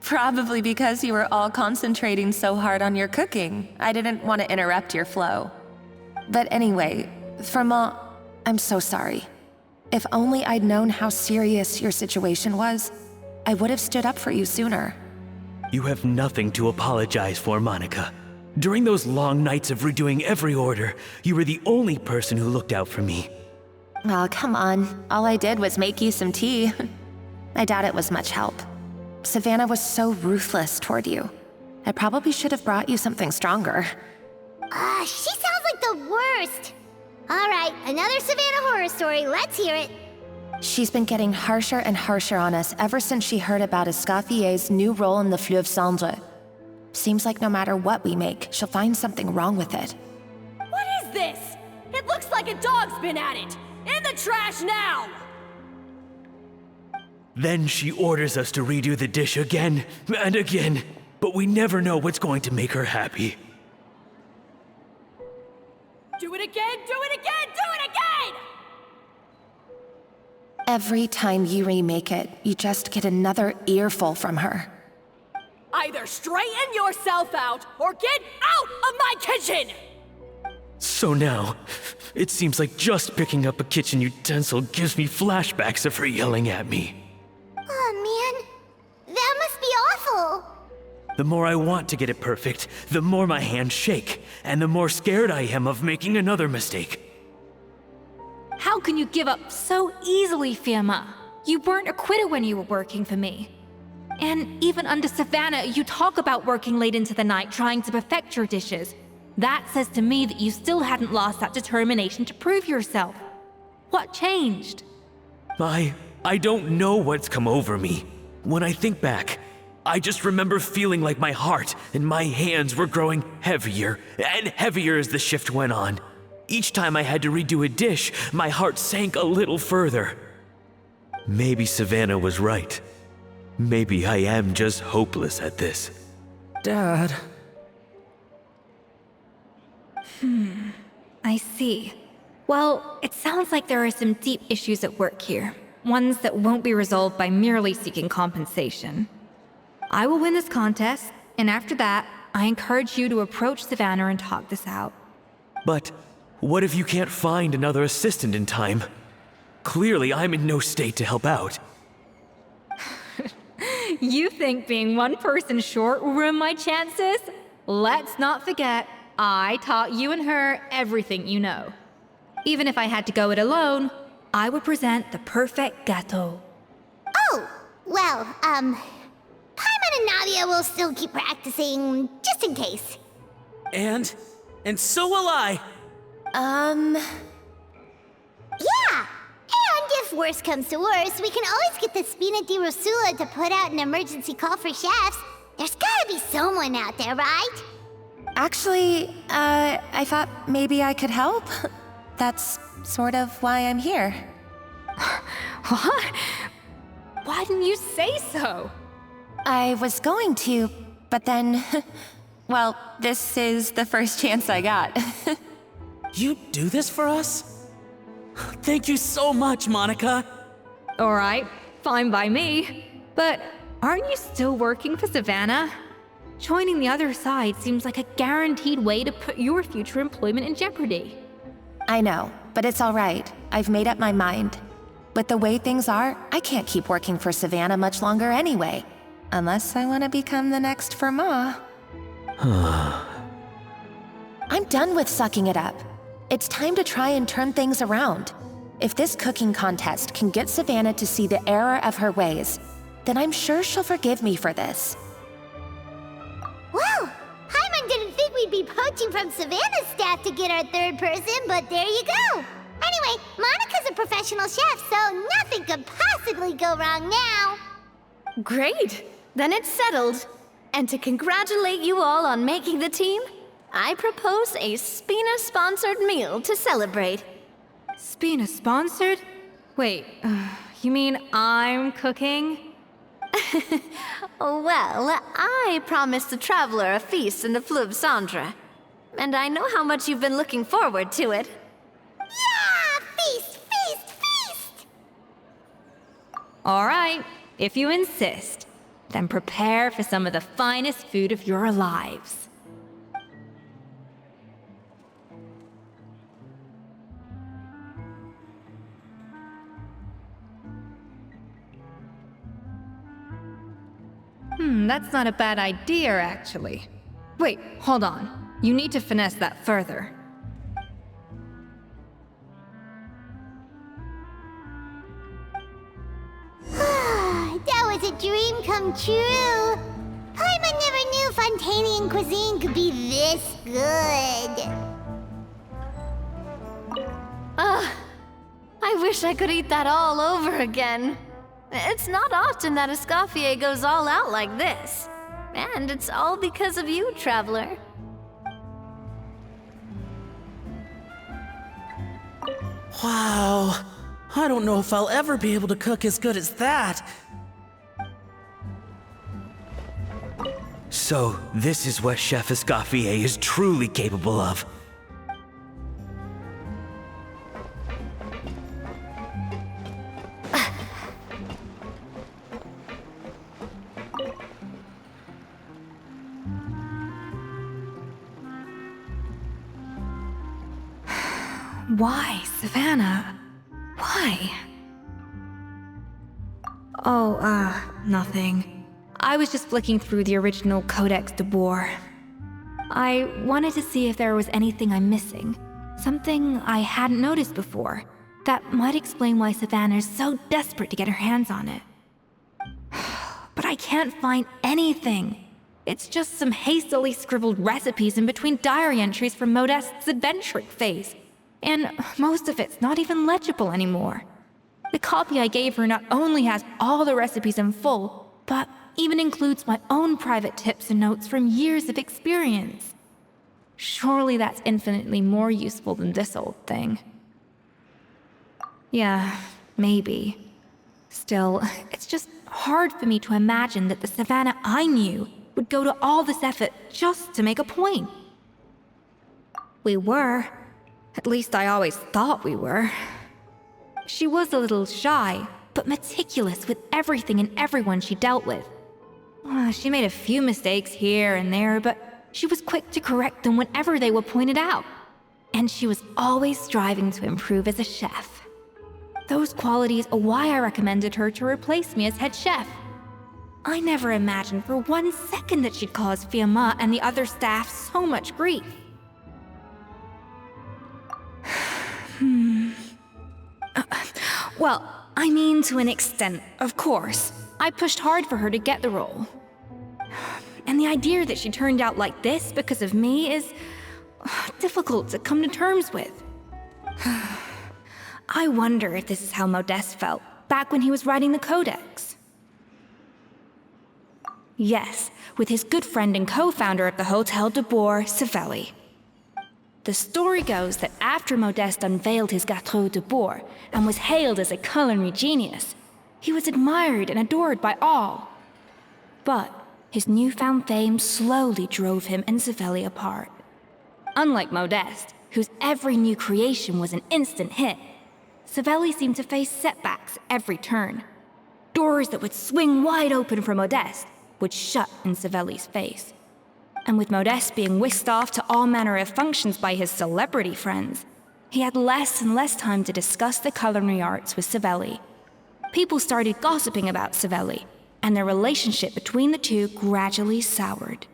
Probably because you were all concentrating so hard on your cooking. I didn't want to interrupt your flow. But anyway, Verma, I'm so sorry. If only I'd known how serious your situation was, I would have stood up for you sooner. You have nothing to apologize for, Monica. During those long nights of redoing every order, you were the only person who looked out for me. Oh, come on. All I did was make you some tea. I doubt it was much help. Savannah was so ruthless toward you. I probably should have brought you something stronger. She sounds like the worst. All right, another Savannah horror story. Let's hear it. She's been getting harsher and harsher on us ever since she heard about Escoffier's new role in the Fleuve Cendre. Seems like no matter what we make, she'll find something wrong with it. What is this? It looks like a dog's been at it! In the trash now! Then she orders us to redo the dish again and again, but we never know what's going to make her happy. Do it again, do it again, do it again! Every time you remake it, you just get another earful from her. Either straighten yourself out, or get out of my kitchen! So now, it seems like just picking up a kitchen utensil gives me flashbacks of her yelling at me. Oh man, that must be awful. The more I want to get it perfect, the more my hands shake, and the more scared I am of making another mistake. How can you give up so easily, Firma? You weren't a quitter when you were working for me. And even under Savannah, you talk about working late into the night trying to perfect your dishes. That says to me that you still hadn't lost that determination to prove yourself. What changed? I don't know what's come over me. When I think back, I just remember feeling like my heart and my hands were growing heavier and heavier as the shift went on. Each time I had to redo a dish, my heart sank a little further. Maybe Savannah was right. Maybe I am just hopeless at this. Dad. I see. Well, it sounds like there are some deep issues at work here. Ones that won't be resolved by merely seeking compensation. I will win this contest, and after that, I encourage you to approach Savannah and talk this out. But what if you can't find another assistant in time? Clearly, I'm in no state to help out. You think being one person short will ruin my chances? Let's not forget, I taught you and her everything you know. Even if I had to go it alone, I would present the perfect gâteau. Oh, well, Paimon and Nadia will still keep practicing, just in case. And so will I. Yeah! And if worse comes to worse, we can always get the Spina di Rosula to put out an emergency call for chefs. There's gotta be someone out there, right? Actually, I thought maybe I could help. That's sort of why I'm here. What? Why didn't you say so? I was going to, but then... well, this is the first chance I got. You do this for us? Thank you so much, Monica. Alright, fine by me. But aren't you still working for Savannah? Joining the other side seems like a guaranteed way to put your future employment in jeopardy. I know, but it's all right. I've made up my mind. With the way things are, I can't keep working for Savannah much longer anyway. Unless I want to become the next Fermat. I'm done with sucking it up. It's time to try and turn things around. If this cooking contest can get Savannah to see the error of her ways, then I'm sure she'll forgive me for this. Well, Hyman didn't think we'd be poaching from Savannah's staff to get our third person, but there you go. Anyway, Monica's a professional chef, so nothing could possibly go wrong now. Great! Then it's settled. And to congratulate you all on making the team, I propose a Spina-sponsored meal to celebrate. Spina sponsored? Wait, you mean I'm cooking? Well, I promised the traveler a feast in the Fleuve Cendre. And I know how much you've been looking forward to it. Yeah! Feast, feast, feast! All right, if you insist, then prepare for some of the finest food of your lives. That's not a bad idea, actually. Wait, hold on. You need to finesse that further. That was a dream come true. Paimon never knew Fontanian cuisine could be this good. I wish I could eat that all over again. It's not often that Escoffier goes all out like this. And it's all because of you, Traveler. Wow. I don't know if I'll ever be able to cook as good as that. So, this is what Chef Escoffier is truly capable of. Why, Savannah? Why? Oh, nothing. I was just flicking through the original Codex de Boer. I wanted to see if there was anything I'm missing. Something I hadn't noticed before. That might explain why Savannah's so desperate to get her hands on it. But I can't find anything. It's just some hastily scribbled recipes in between diary entries from Modeste's adventuring phase. And most of it's not even legible anymore. The copy I gave her not only has all the recipes in full, but even includes my own private tips and notes from years of experience. Surely that's infinitely more useful than this old thing. Yeah, maybe. Still, it's just hard for me to imagine that the Savannah I knew would go to all this effort just to make a point. We were. At least I always thought we were. She was a little shy, but meticulous with everything and everyone she dealt with. She made a few mistakes here and there, but she was quick to correct them whenever they were pointed out. And she was always striving to improve as a chef. Those qualities are why I recommended her to replace me as head chef. I never imagined for 1 second that she'd cause Fiamma and the other staff so much grief. Well, I mean to an extent, of course. I pushed hard for her to get the role. And the idea that she turned out like this because of me is difficult to come to terms with. I wonder if this is how Modeste felt back when he was writing the Codex. Yes, with his good friend and co-founder of the Hotel de Boer, Savelli. The story goes that after Modeste unveiled his Gâteau de Boer and was hailed as a culinary genius, he was admired and adored by all. But his newfound fame slowly drove him and Savelli apart. Unlike Modeste, whose every new creation was an instant hit, Savelli seemed to face setbacks at every turn. Doors that would swing wide open for Modeste would shut in Savelli's face. And with Modeste being whisked off to all manner of functions by his celebrity friends, he had less and less time to discuss the culinary arts with Savelli. People started gossiping about Savelli, and their relationship between the two gradually soured.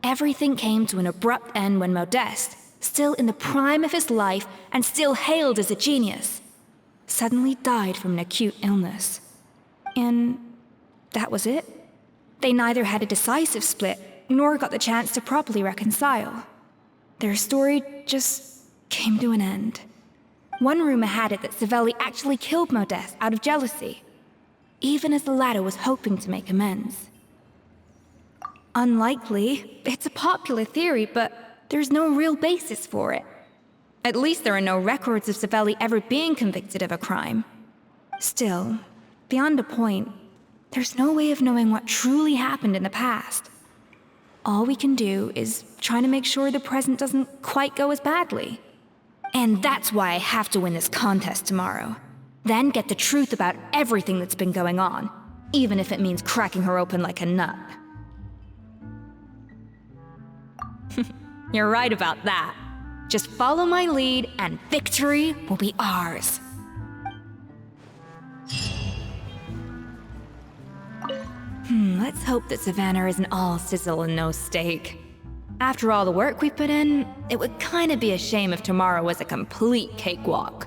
Everything came to an abrupt end when Modeste, still in the prime of his life and still hailed as a genius, suddenly died from an acute illness. And that was it. They neither had a decisive split, nor got the chance to properly reconcile. Their story just came to an end. One rumor had it that Savelli actually killed Modeste out of jealousy, even as the latter was hoping to make amends. Unlikely. It's a popular theory, but there's no real basis for it. At least there are no records of Savelli ever being convicted of a crime. Still, beyond a point, there's no way of knowing what truly happened in the past. All we can do is try to make sure the present doesn't quite go as badly. And that's why I have to win this contest tomorrow. Then get the truth about everything that's been going on, even if it means cracking her open like a nut. You're right about that. Just follow my lead and victory will be ours. Let's hope that Savannah isn't all sizzle and no steak. After all the work we put in, it would kinda be a shame if tomorrow was a complete cakewalk.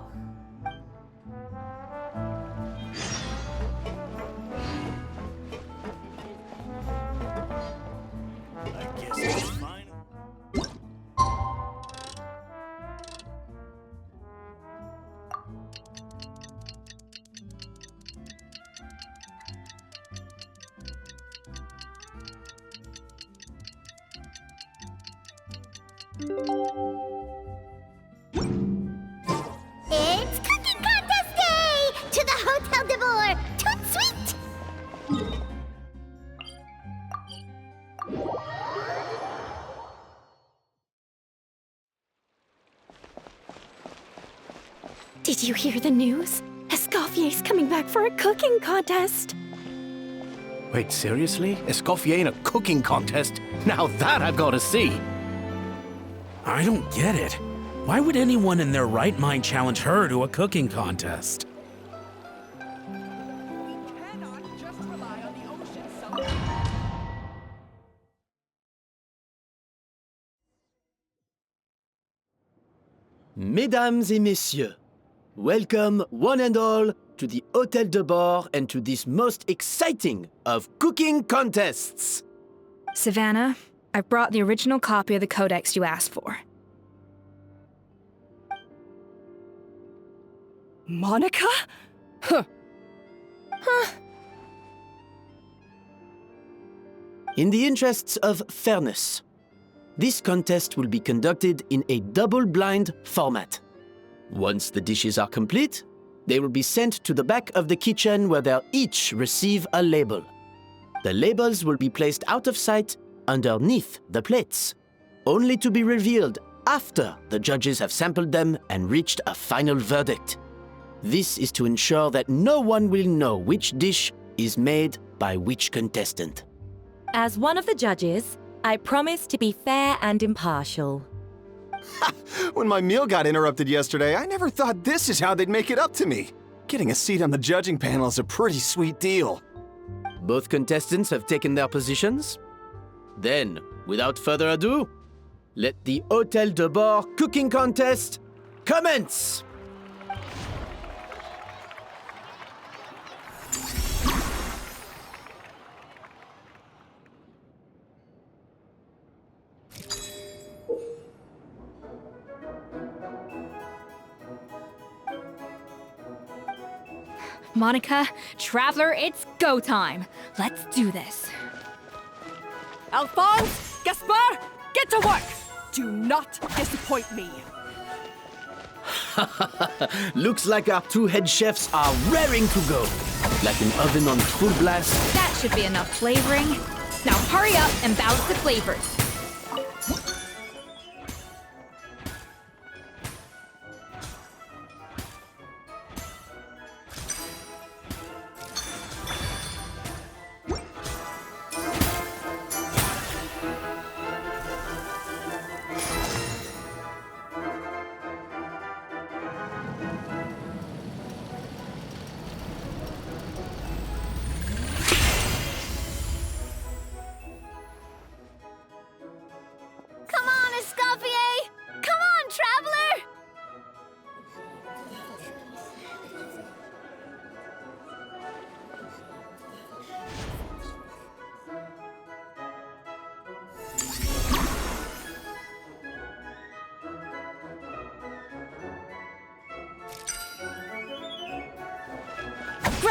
It's cooking contest day! To the Hotel de Boer! Toot sweet! Did you hear the news? Escoffier's coming back for a cooking contest. Wait, seriously? Escoffier in a cooking contest? Now that I've got to see! I don't get it. Why would anyone in their right mind challenge her to a cooking contest? Mesdames et messieurs, welcome one and all to the Hotel de Boer and to this most exciting of cooking contests. Savannah, I've brought the original copy of the codex you asked for. Monica? Huh. In the interests of fairness, this contest will be conducted in a double-blind format. Once the dishes are complete, they will be sent to the back of the kitchen where they'll each receive a label. The labels will be placed out of sight underneath the plates, only to be revealed after the judges have sampled them and reached a final verdict. This is to ensure that no one will know which dish is made by which contestant. As one of the judges, I promise to be fair and impartial. When my meal got interrupted yesterday, I never thought this is how they'd make it up to me. Getting a seat on the judging panel is a pretty sweet deal. Both contestants have taken their positions. Then, without further ado, let the Hotel de Boer cooking contest commence! Monica, Traveler, it's go time. Let's do this. Alphonse, Gaspard, get to work! Do not disappoint me. Looks like our two head chefs are raring to go. Like an oven on full blast. That should be enough flavoring. Now hurry up and balance the flavors. A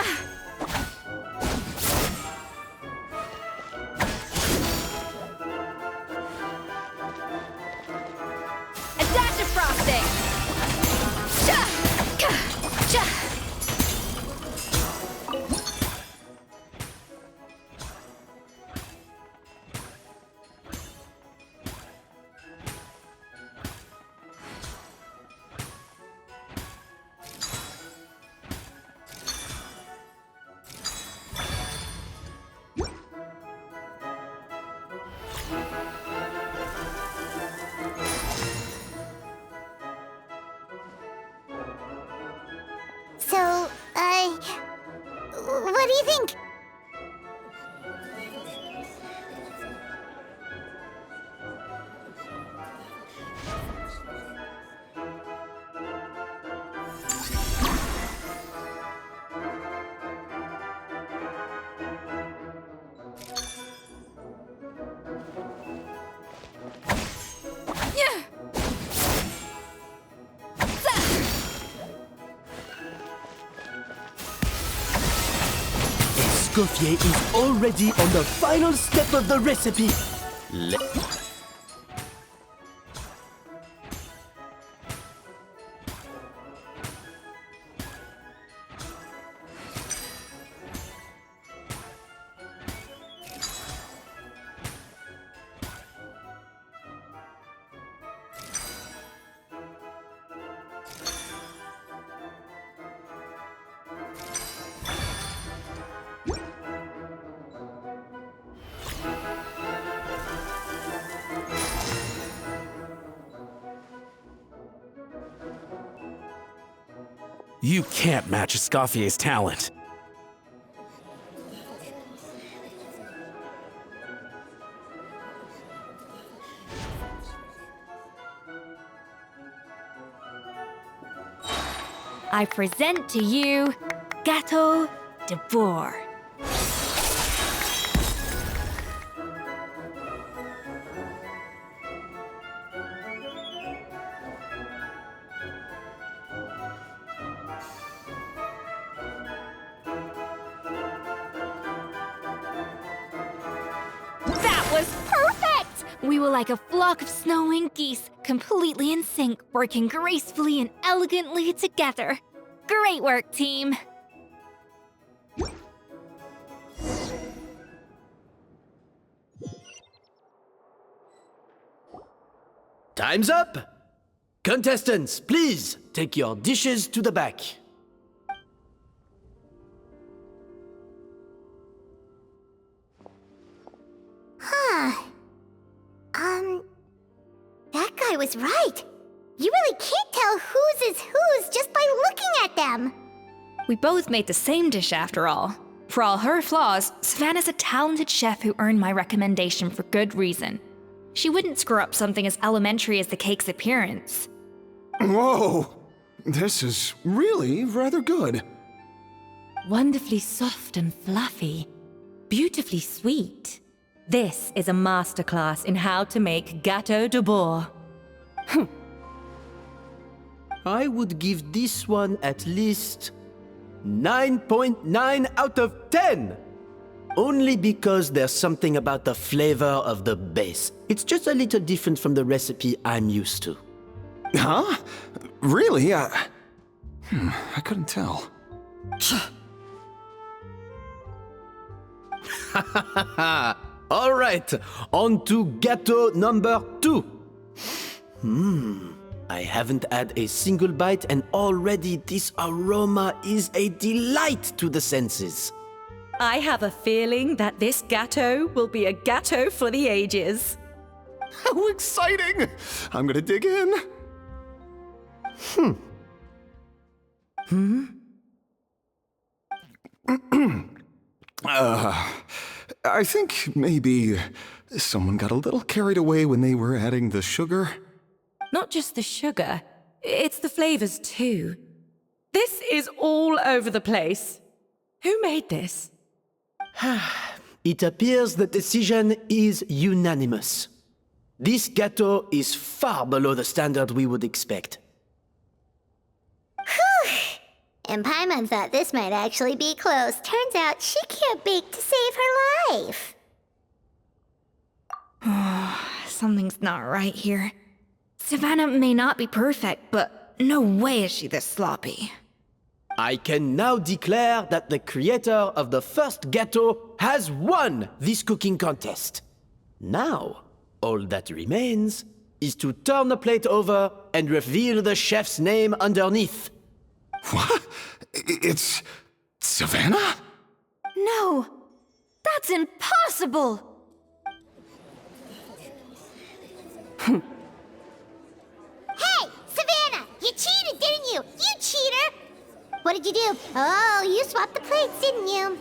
dash of frosting! Cha! Ka! Cha! So, what do you think? Escoffier is already on the final step of the recipe. You can't match Escoffier's talent. I present to you Gâteau de Bourg. That was perfect! We were like a flock of snowing geese, completely in sync, working gracefully and elegantly together. Great work, team! Time's up! Contestants, please take your dishes to the back. Huh. That guy was right. You really can't tell whose is whose just by looking at them. We both made the same dish after all. For all her flaws, Savannah's a talented chef who earned my recommendation for good reason. She wouldn't screw up something as elementary as the cake's appearance. Whoa! This is really rather good. Wonderfully soft and fluffy. Beautifully sweet. This is a masterclass in how to make Gâteau de Bourg. I would give this one at least 9.9 out of 10! Only because there's something about the flavor of the base. It's just a little different from the recipe I'm used to. Huh? Really? I couldn't tell. All right, on to gâteau number 2. I haven't had a single bite and already this aroma is a delight to the senses. I have a feeling that this gâteau will be a gâteau for the ages. How exciting! I'm gonna dig in. I think maybe someone got a little carried away when they were adding the sugar. Not just the sugar, it's the flavors too. This is all over the place. Who made this? It appears the decision is unanimous. This gâteau is far below the standard we would expect. And Paimon thought this might actually be close. Turns out she can't bake to save her life. Something's not right here. Savannah may not be perfect, but no way is she this sloppy. I can now declare that the creator of the first gâteau has won this cooking contest. Now, all that remains is to turn the plate over and reveal the chef's name underneath. What? It's Savannah? No, that's impossible! Hey, Savannah! You cheated, didn't you? You cheater! What did you do? Oh, you swapped the plates, didn't you?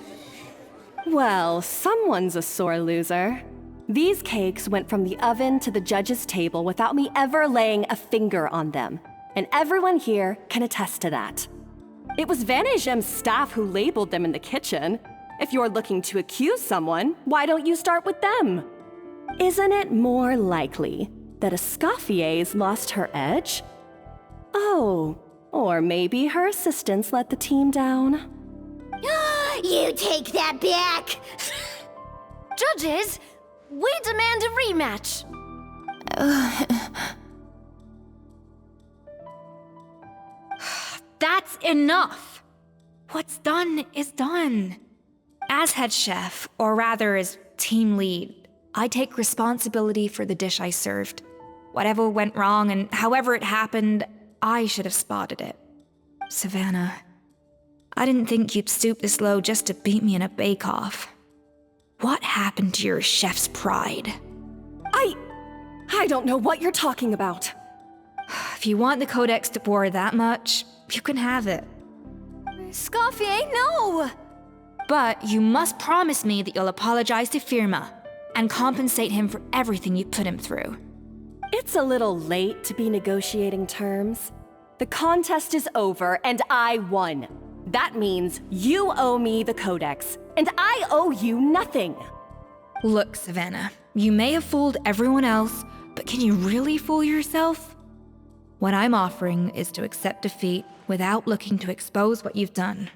Well, someone's a sore loser. These cakes went from the oven to the judge's table without me ever laying a finger on them. And everyone here can attest to that. It was Van Gem's staff who labeled them in the kitchen. If you're looking to accuse someone, why don't you start with them? Isn't it more likely that Escoffier's lost her edge? Oh, or maybe her assistants let the team down. You take that back! Judges, we demand a rematch. That's enough! What's done is done. As head chef, or rather as team lead, I take responsibility for the dish I served. Whatever went wrong and however it happened, I should have spotted it. Savannah, I didn't think you'd stoop this low just to beat me in a bake-off. What happened to your chef's pride? I don't know what you're talking about. If you want the Codex de Boer that much, you can have it. Escoffier, no! But you must promise me that you'll apologize to Firma and compensate him for everything you put him through. It's a little late to be negotiating terms. The contest is over and I won. That means you owe me the Codex, and I owe you nothing. Look, Savannah, you may have fooled everyone else, but can you really fool yourself? What I'm offering is to accept defeat without looking to expose what you've done.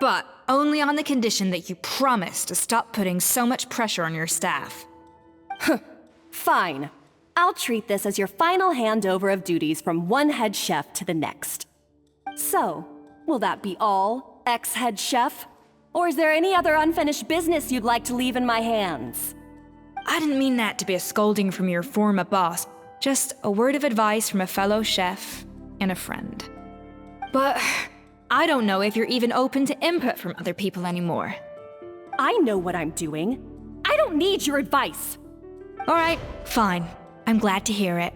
But only on the condition that you promise to stop putting so much pressure on your staff. Fine. I'll treat this as your final handover of duties from one head chef to the next. So, will that be all, ex-head chef? Or is there any other unfinished business you'd like to leave in my hands? I didn't mean that to be a scolding from your former boss, just a word of advice from a fellow chef and a friend. But I don't know if you're even open to input from other people anymore. I know what I'm doing. I don't need your advice. All right, fine. I'm glad to hear it.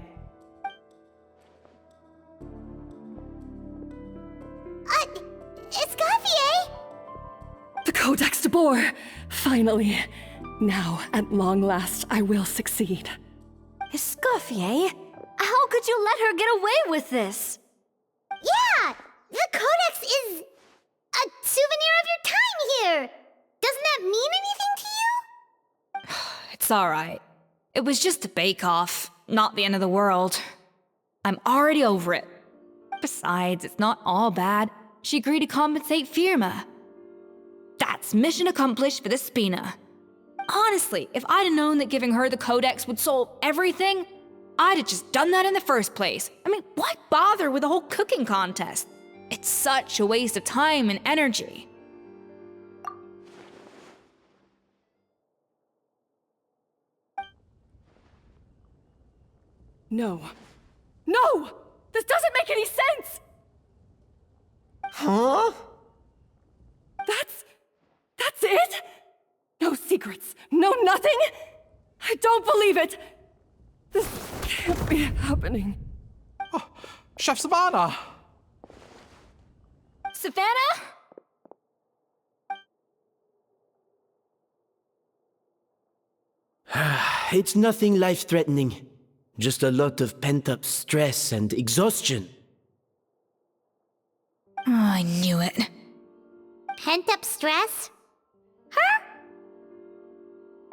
Escoffier! The Codex de Boer! Finally. Now, at long last, I will succeed. Escoffier? How could you let her get away with this? Yeah! The Codex is a souvenir of your time here! Doesn't that mean anything to you? It's all right. It was just a bake-off, not the end of the world. I'm already over it. Besides, it's not all bad. She agreed to compensate Firma. That's mission accomplished for the Spina. Honestly, if I'd have known that giving her the Codex would solve everything, I'd have just done that in the first place. I mean, why bother with the whole cooking contest? It's such a waste of time and energy. No. No! This doesn't make any sense! Huh? That's it? No secrets, no nothing? I don't believe it! This can't be happening. Oh, Chef Savannah! Savannah? It's nothing life-threatening. Just a lot of pent-up stress and exhaustion. Oh, I knew it. Pent-up stress?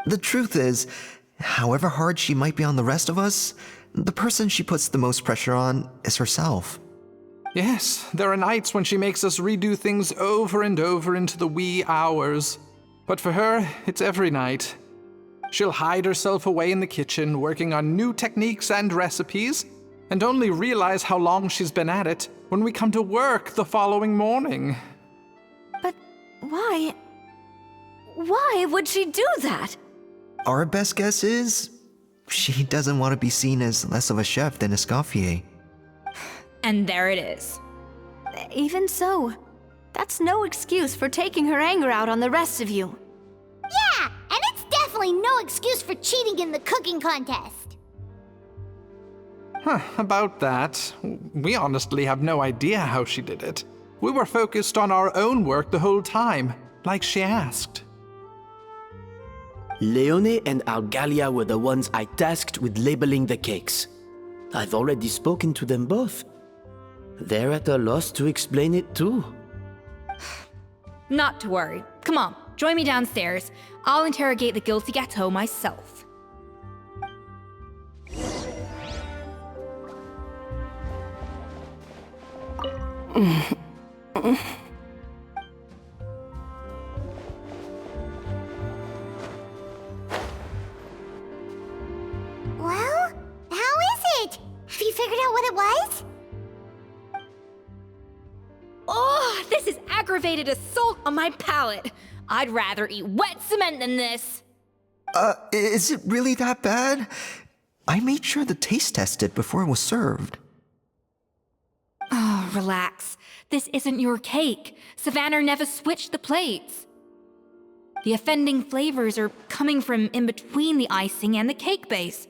The truth is, however hard she might be on the rest of us, the person she puts the most pressure on is herself. Yes, there are nights when she makes us redo things over and over into the wee hours. But for her, it's every night. She'll hide herself away in the kitchen, working on new techniques and recipes, and only realize how long she's been at it when we come to work the following morning. But why? Why would she do that? Our best guess is she doesn't want to be seen as less of a chef than Escoffier. And there it is. Even so, that's no excuse for taking her anger out on the rest of you. Yeah, and it's definitely no excuse for cheating in the cooking contest. About that, we honestly have no idea how she did it. We were focused on our own work the whole time, like she asked. Leone and Algalia were the ones I tasked with labeling the cakes. I've already spoken to them both. They're at a loss to explain it too. Not to worry. Come on, join me downstairs. I'll interrogate the guilty gâteau myself. Well, how is it? Have you figured out what it was? Oh, this is aggravated assault on my palate. I'd rather eat wet cement than this. Is it really that bad? I made sure to taste test it before it was served. Oh, relax. This isn't your cake. Savannah never switched the plates. The offending flavors are coming from in between the icing and the cake base,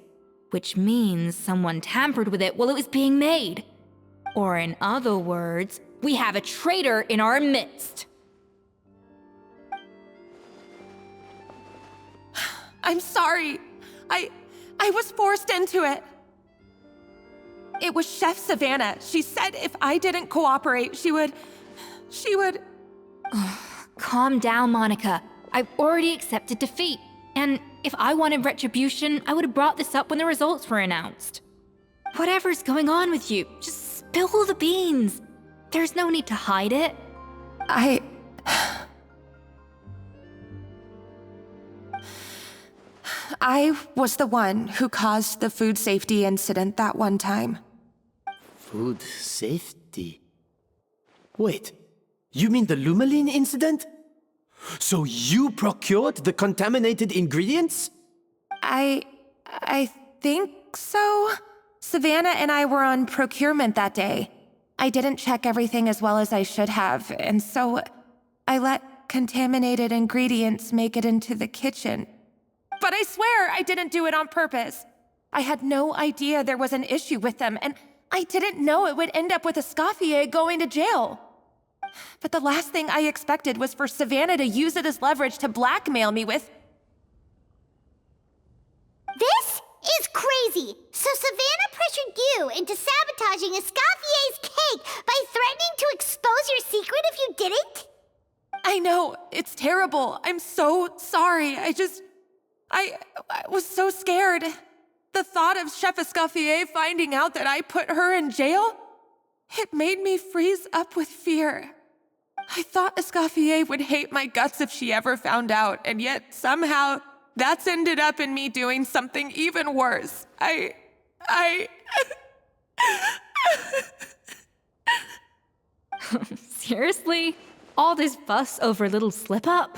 which means someone tampered with it while it was being made. Or in other words, we have a traitor in our midst. I'm sorry. I was forced into it. It was Chef Savannah. She said if I didn't cooperate, she would... Calm down, Monica. I've already accepted defeat. And if I wanted retribution, I would have brought this up when the results were announced. Whatever's going on with you, just spill the beans. There's no need to hide it. I was the one who caused the food safety incident that one time. Food safety? Wait, you mean the Lumaline incident? So you procured the contaminated ingredients? I think so. Savannah and I were on procurement that day. I didn't check everything as well as I should have, and so I let contaminated ingredients make it into the kitchen. But I swear I didn't do it on purpose. I had no idea there was an issue with them, and I didn't know it would end up with Escoffier going to jail. But the last thing I expected was for Savannah to use it as leverage to blackmail me with... This is crazy! So Savannah pressured you into sabotaging Escoffier's cake by threatening to expose your secret if you didn't? I know, it's terrible. I'm so sorry. I was so scared. The thought of Chef Escoffier finding out that I put her in jail, it made me freeze up with fear. I thought Escoffier would hate my guts if she ever found out, and yet somehow that's ended up in me doing something even worse. Seriously? All this fuss over a little slip-up?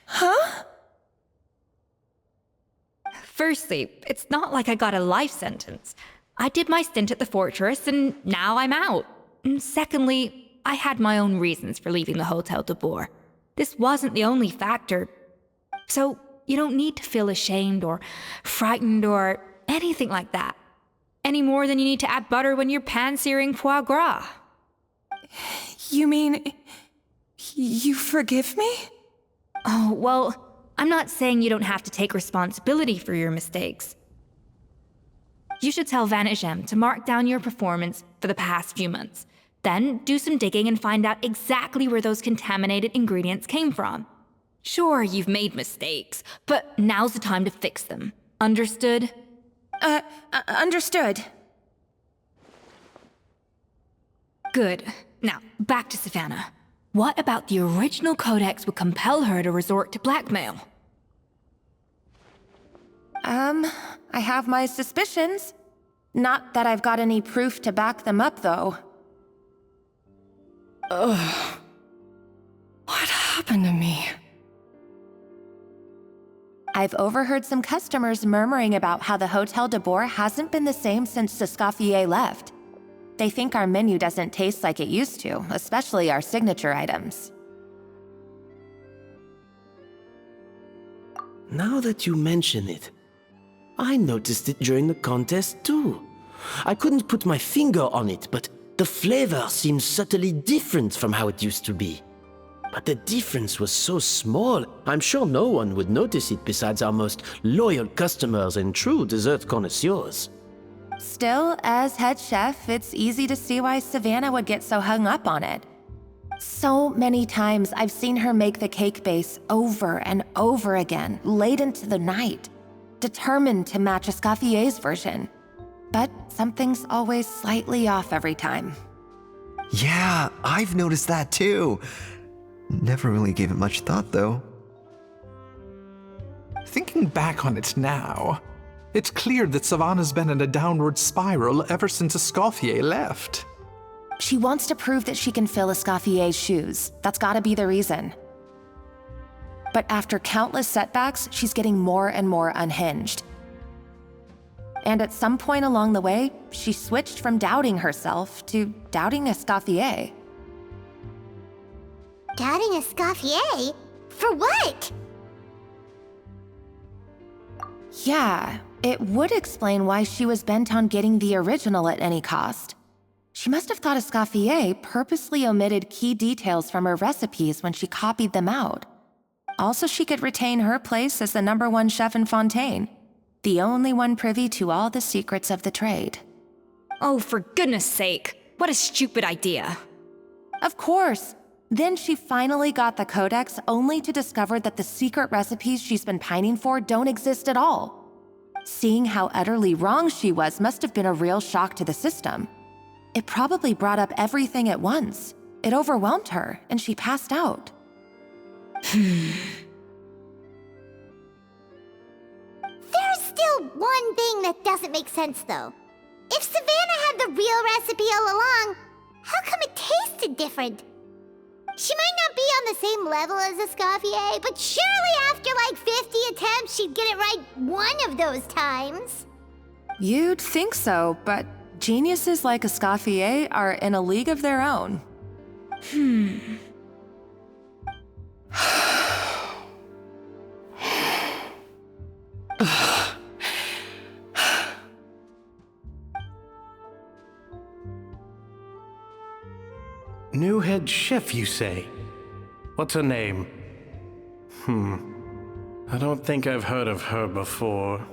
Huh? Firstly, it's not like I got a life sentence. I did my stint at the fortress, and now I'm out. And secondly, I had my own reasons for leaving the Hotel de Boer. This wasn't the only factor. So you don't need to feel ashamed or frightened or anything like that. Any more than you need to add butter when you're pan-searing foie gras. You mean... you forgive me? Oh, well... I'm not saying you don't have to take responsibility for your mistakes. You should tell Vanagem to mark down your performance for the past few months. Then do some digging and find out exactly where those contaminated ingredients came from. Sure, you've made mistakes, but now's the time to fix them. Understood? Understood. Good. Now, back to Savannah. What about the original codex would compel her to resort to blackmail? I have my suspicions. Not that I've got any proof to back them up, though. Ugh. What happened to me? I've overheard some customers murmuring about how the Hotel de Boer hasn't been the same since Escoffier left. They think our menu doesn't taste like it used to, especially our signature items. Now that you mention it, I noticed it during the contest too. I couldn't put my finger on it, but the flavor seems subtly different from how it used to be. But the difference was so small, I'm sure no one would notice it besides our most loyal customers and true dessert connoisseurs. Still, as head chef, it's easy to see why Savannah would get so hung up on it. So many times I've seen her make the cake base over and over again, late into the night, determined to match Escoffier's version. But something's always slightly off every time. Yeah, I've noticed that too. Never really gave it much thought, though. Thinking back on it now, it's clear that Savannah's been in a downward spiral ever since Escoffier left. She wants to prove that she can fill Escoffier's shoes. That's gotta be the reason. But after countless setbacks, she's getting more and more unhinged. And at some point along the way, she switched from doubting herself to doubting Escoffier. Doubting Escoffier? For what? Yeah, it would explain why she was bent on getting the original at any cost. She must have thought Escoffier purposely omitted key details from her recipes when she copied them out. Also, she could retain her place as the #1 chef in Fontaine, the only one privy to all the secrets of the trade. Oh, for goodness sake. What a stupid idea. Of course. Then she finally got the codex only to discover that the secret recipes she's been pining for don't exist at all. Seeing how utterly wrong she was must have been a real shock to the system. It probably brought up everything at once. It overwhelmed her, and she passed out. There's still one thing that doesn't make sense, though. If Savannah had the real recipe all along, how come it tasted different? She might not be on the same level as Escoffier, but surely after like 50 attempts, she'd get it right one of those times. You'd think so, but geniuses like Escoffier are in a league of their own. New head chef, you say? What's her name? I don't think I've heard of her before.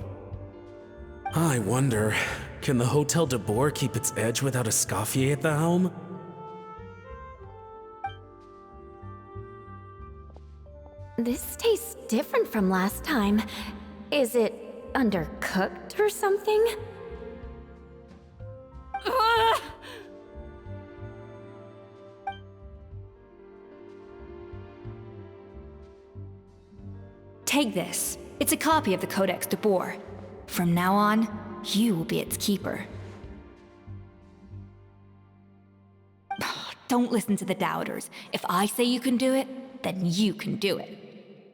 I wonder, can the Hotel de Boer keep its edge without Escoffier at the helm? This tastes different from last time. Is it undercooked or something? Ugh! Take this. It's a copy of the Codex de Boer. From now on, you will be its keeper. Don't listen to the doubters. If I say you can do it, then you can do it.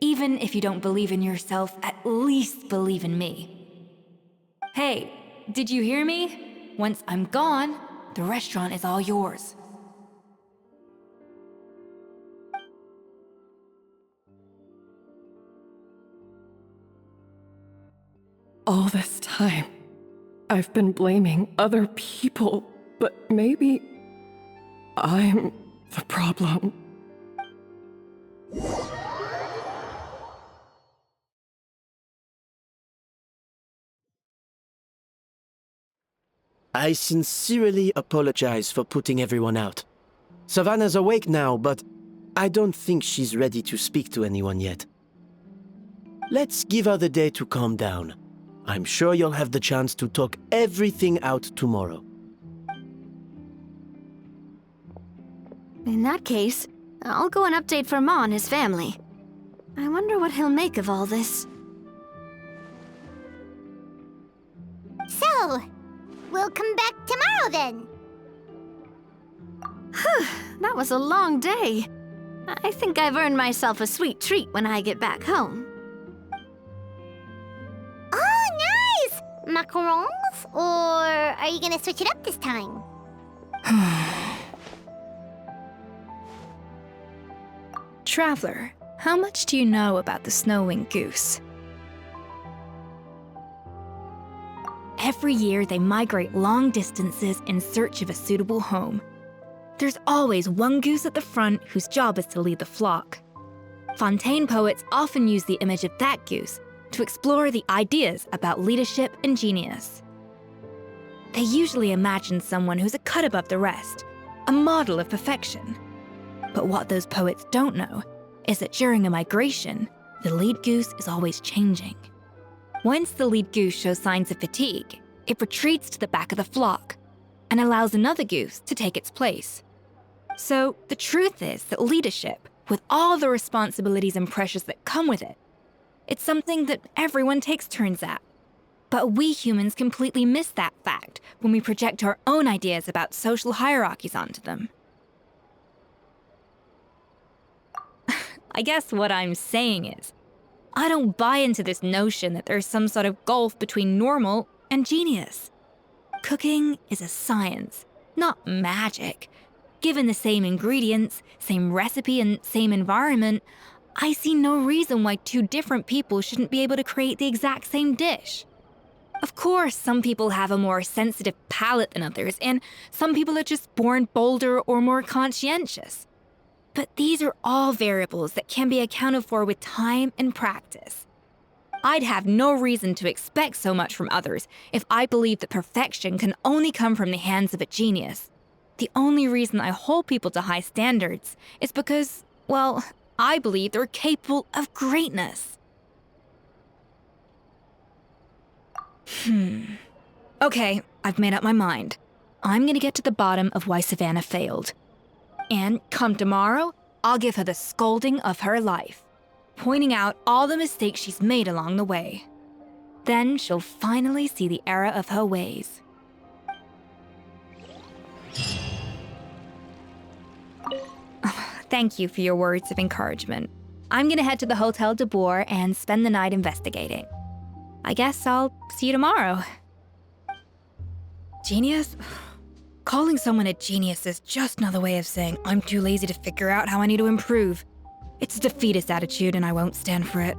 Even if you don't believe in yourself, at least believe in me. Hey, did you hear me? Once I'm gone, the restaurant is all yours. All this time, I've been blaming other people, but maybe I'm the problem. I sincerely apologize for putting everyone out. Savannah's awake now, but I don't think she's ready to speak to anyone yet. Let's give her the day to calm down. I'm sure you'll have the chance to talk everything out tomorrow. In that case, I'll go and update for Ma and his family. I wonder what he'll make of all this. So, we'll come back tomorrow then. That was a long day. I think I've earned myself a sweet treat when I get back home. Oh, nice! Macarons? Or are you gonna switch it up this time? Traveler, how much do you know about the snow-winged goose? Every year, they migrate long distances in search of a suitable home. There's always one goose at the front whose job is to lead the flock. Fontaine poets often use the image of that goose to explore the ideas about leadership and genius. They usually imagine someone who's a cut above the rest, a model of perfection. But what those poets don't know is that during a migration, the lead goose is always changing. Once the lead goose shows signs of fatigue, it retreats to the back of the flock and allows another goose to take its place. So the truth is that leadership, with all the responsibilities and pressures that come with it, it's something that everyone takes turns at. But we humans completely miss that fact when we project our own ideas about social hierarchies onto them. I guess what I'm saying is, I don't buy into this notion that there's some sort of gulf between normal and genius. Cooking is a science, not magic. Given the same ingredients, same recipe, and same environment, I see no reason why two different people shouldn't be able to create the exact same dish. Of course, some people have a more sensitive palate than others, and some people are just born bolder or more conscientious. But these are all variables that can be accounted for with time and practice. I'd have no reason to expect so much from others if I believed that perfection can only come from the hands of a genius. The only reason I hold people to high standards is because, well, I believe they're capable of greatness. Okay, I've made up my mind. I'm gonna get to the bottom of why Savannah failed. And come tomorrow, I'll give her the scolding of her life, pointing out all the mistakes she's made along the way. Then she'll finally see the error of her ways. Thank you for your words of encouragement. I'm gonna head to the Hotel de Boer and spend the night investigating. I guess I'll see you tomorrow. Genius? Calling someone a genius is just another way of saying I'm too lazy to figure out how I need to improve. It's a defeatist attitude and I won't stand for it.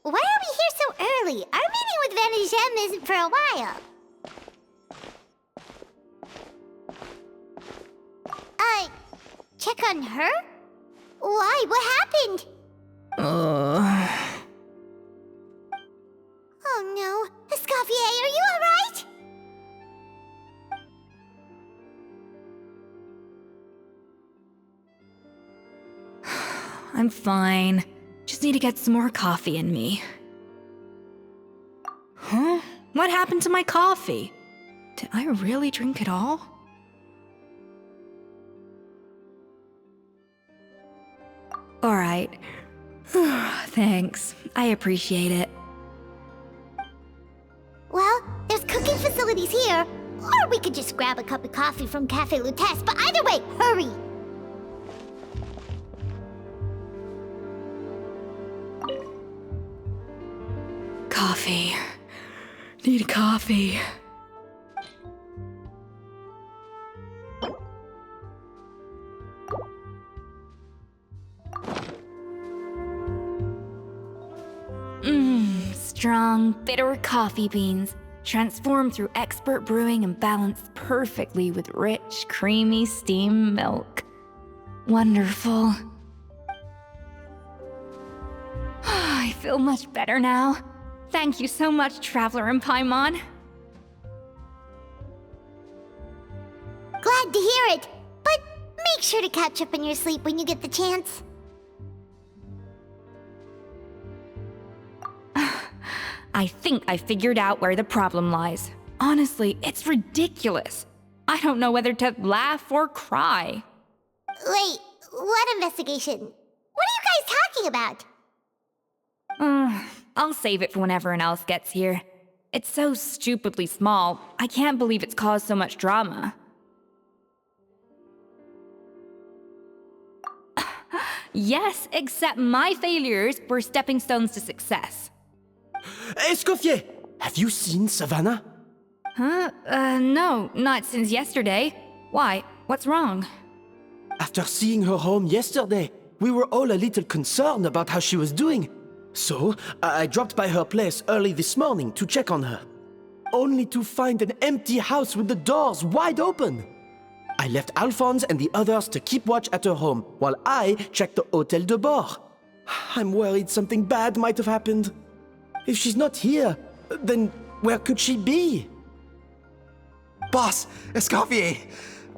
Why are we here so early? Our meeting with Vanigem isn't for a while. Check on her? Why? What happened? Oh no. Escoffier, are you alright? I'm fine. Just need to get some more coffee in me. Huh? What happened to my coffee? Did I really drink it all? All right. Thanks. I appreciate it. Well, there's cooking facilities here, or we could could just grab a cup of coffee from Cafe Lutece, but either way, hurry! Coffee. Need coffee. Strong, bitter coffee beans, transformed through expert brewing and balanced perfectly with rich, creamy steam milk. Wonderful. I feel much better now. Thank you so much, Traveler and Paimon. Glad to hear it, but make sure to catch up on your sleep when you get the chance. I think I figured out where the problem lies. Honestly, it's ridiculous. I don't know whether to laugh or cry. Wait, what investigation? What are you guys talking about? I'll save it for when everyone else gets here. It's so stupidly small, I can't believe it's caused so much drama. Yes, except my failures were stepping stones to success. Escoffier! Have you seen Savannah? Huh? No, not since yesterday. Why? What's wrong? After seeing her home yesterday, we were all a little concerned about how she was doing. So, I dropped by her place early this morning to check on her. Only to find an empty house with the doors wide open. I left Alphonse and the others to keep watch at her home, while I checked the Hôtel de Bord. I'm worried something bad might have happened. If she's not here, then where could she be? Boss, Escoffier,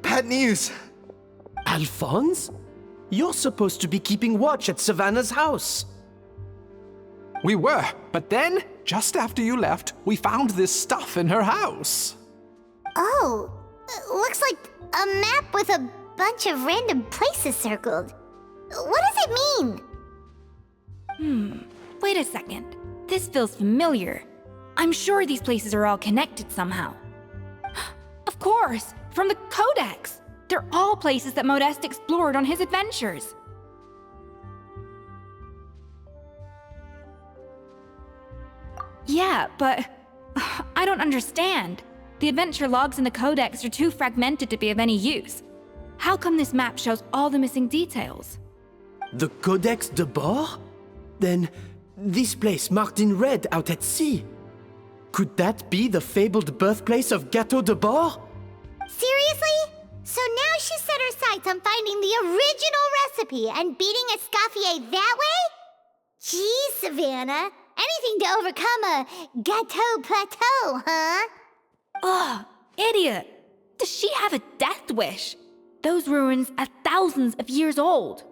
bad news. Alphonse? You're supposed to be keeping watch at Savannah's house. We were, but then, just after you left, we found this stuff in her house. Oh, looks like a map with a bunch of random places circled. What does it mean? Wait a second. This feels familiar. I'm sure these places are all connected somehow. Of course, from the Codex. They're all places that Modeste explored on his adventures. Yeah, but I don't understand. The adventure logs in the Codex are too fragmented to be of any use. How come this map shows all the missing details? The Codex de Bord? Then, this place marked in red out at sea. Could that be the fabled birthplace of Gâteau de Bord? Seriously? So now she set her sights on finding the original recipe and beating Escoffier that way? Geez, Savannah. Anything to overcome a gâteau plateau, huh? Ugh, idiot! Does she have a death wish? Those ruins are thousands of years old.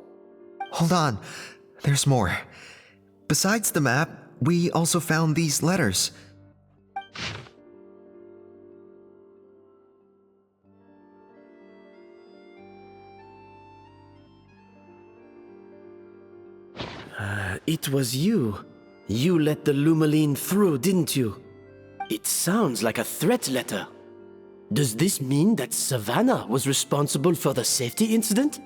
Hold on, there's more. Besides the map, we also found these letters. It was you. You let the Lumaline through, didn't you? It sounds like a threat letter. Does this mean that Savannah was responsible for the safety incident?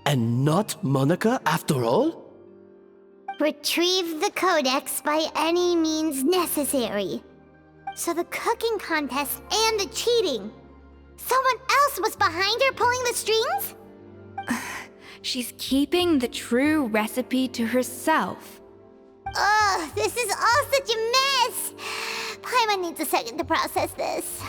And not Monica after all? Retrieve the Codex by any means necessary. So the cooking contest and the cheating. Someone else was behind her pulling the strings? She's keeping the true recipe to herself. Ugh, this is all such a mess. Paimon needs a second to process this.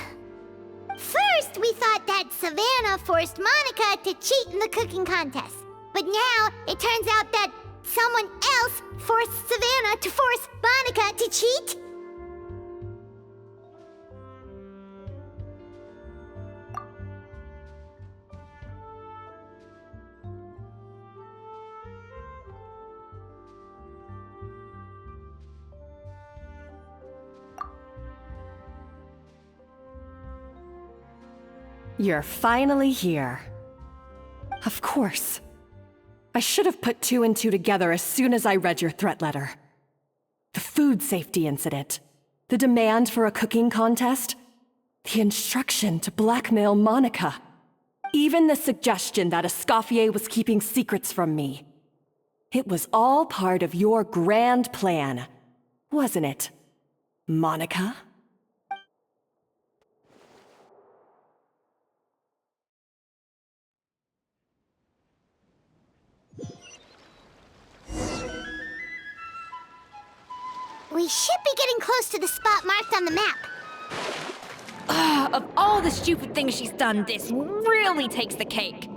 First, we thought that Savannah forced Monica to cheat in the cooking contest. But now, it turns out that someone else forced Savannah to force Monica to cheat? You're finally here. Of course. I should have put two and two together as soon as I read your threat letter. The food safety incident. The demand for a cooking contest. The instruction to blackmail Monica. Even the suggestion that Escoffier was keeping secrets from me. It was all part of your grand plan, wasn't it, Monica? We should be getting close to the spot marked on the map. Of all the stupid things she's done, this really takes the cake.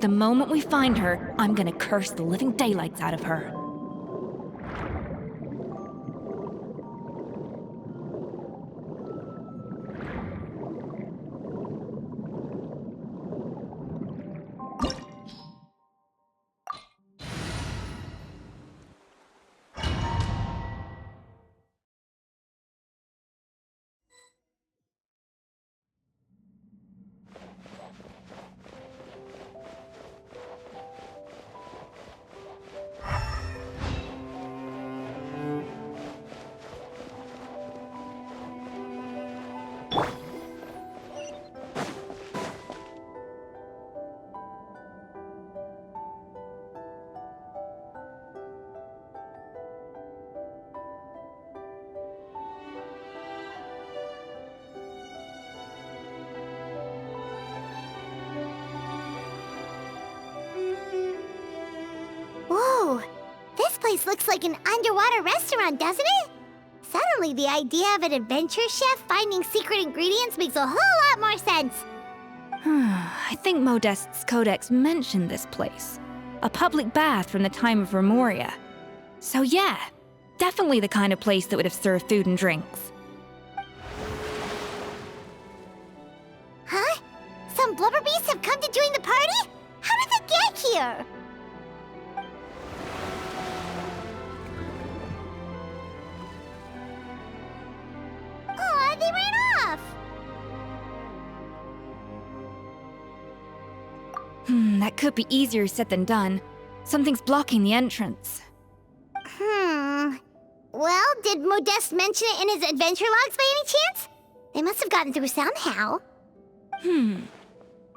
The moment we find her, I'm gonna curse the living daylights out of her. Whoa, this place looks like an underwater restaurant, doesn't it? Suddenly, the idea of an adventure chef finding secret ingredients makes a whole lot more sense. I think Modest's codex mentioned this place. A public bath from the time of Remoria. So yeah, definitely the kind of place that would have served food and drinks. Huh? Some blubber beasts have come to join the party? How did they get here? Aw, they ran off! That could be easier said than done. Something's blocking the entrance. Well, did Modeste mention it in his adventure logs by any chance? They must have gotten through somehow.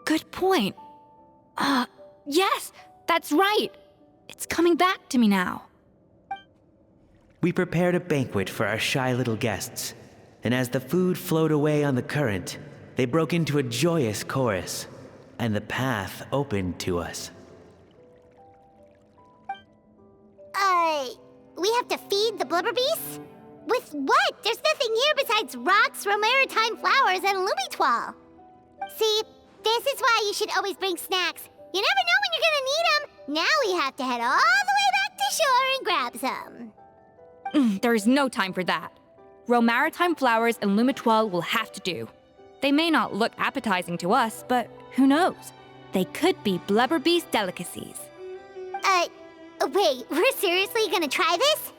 Good point. Yes, that's right. It's coming back to me now. We prepared a banquet for our shy little guests, and as the food flowed away on the current, they broke into a joyous chorus, and the path opened to us. We have to feed the blubber beasts? With what? There's nothing here besides rocks, romaritime flowers, and lumitoile. See, this is why you should always bring snacks. You never know when you're gonna need them. Now we have to head all the way back to shore and grab some. There is no time for that. Romaritime flowers and lumitoile will have to do. They may not look appetizing to us, but who knows? They could be blubber beast delicacies. Wait, we're seriously gonna try this?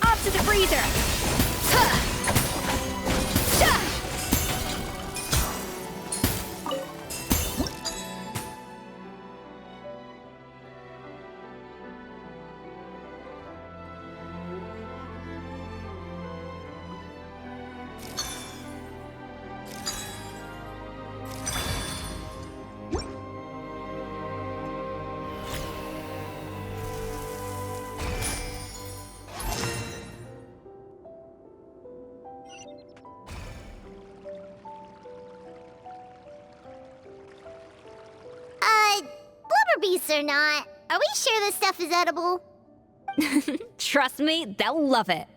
Up to the freezer! Blubber beasts or not, are we sure this stuff is edible? Trust me, they'll love it.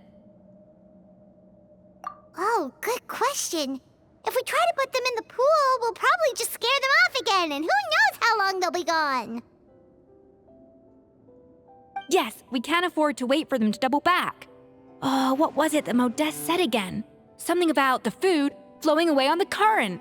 Oh, good question. If we try to put them in the pool, we'll probably just scare them off again, and who knows how long they'll be gone. Yes, we can't afford to wait for them to double back. Oh, what was it that Modeste said again? Something about the food flowing away on the current.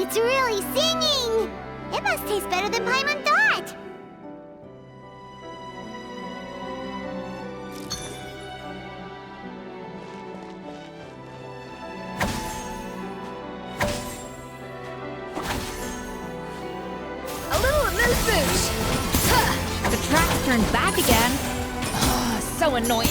It's really singing! It must taste better than Paimon thought! A little amuse-bouche! Huh, the track's turned back again. Oh, so annoying.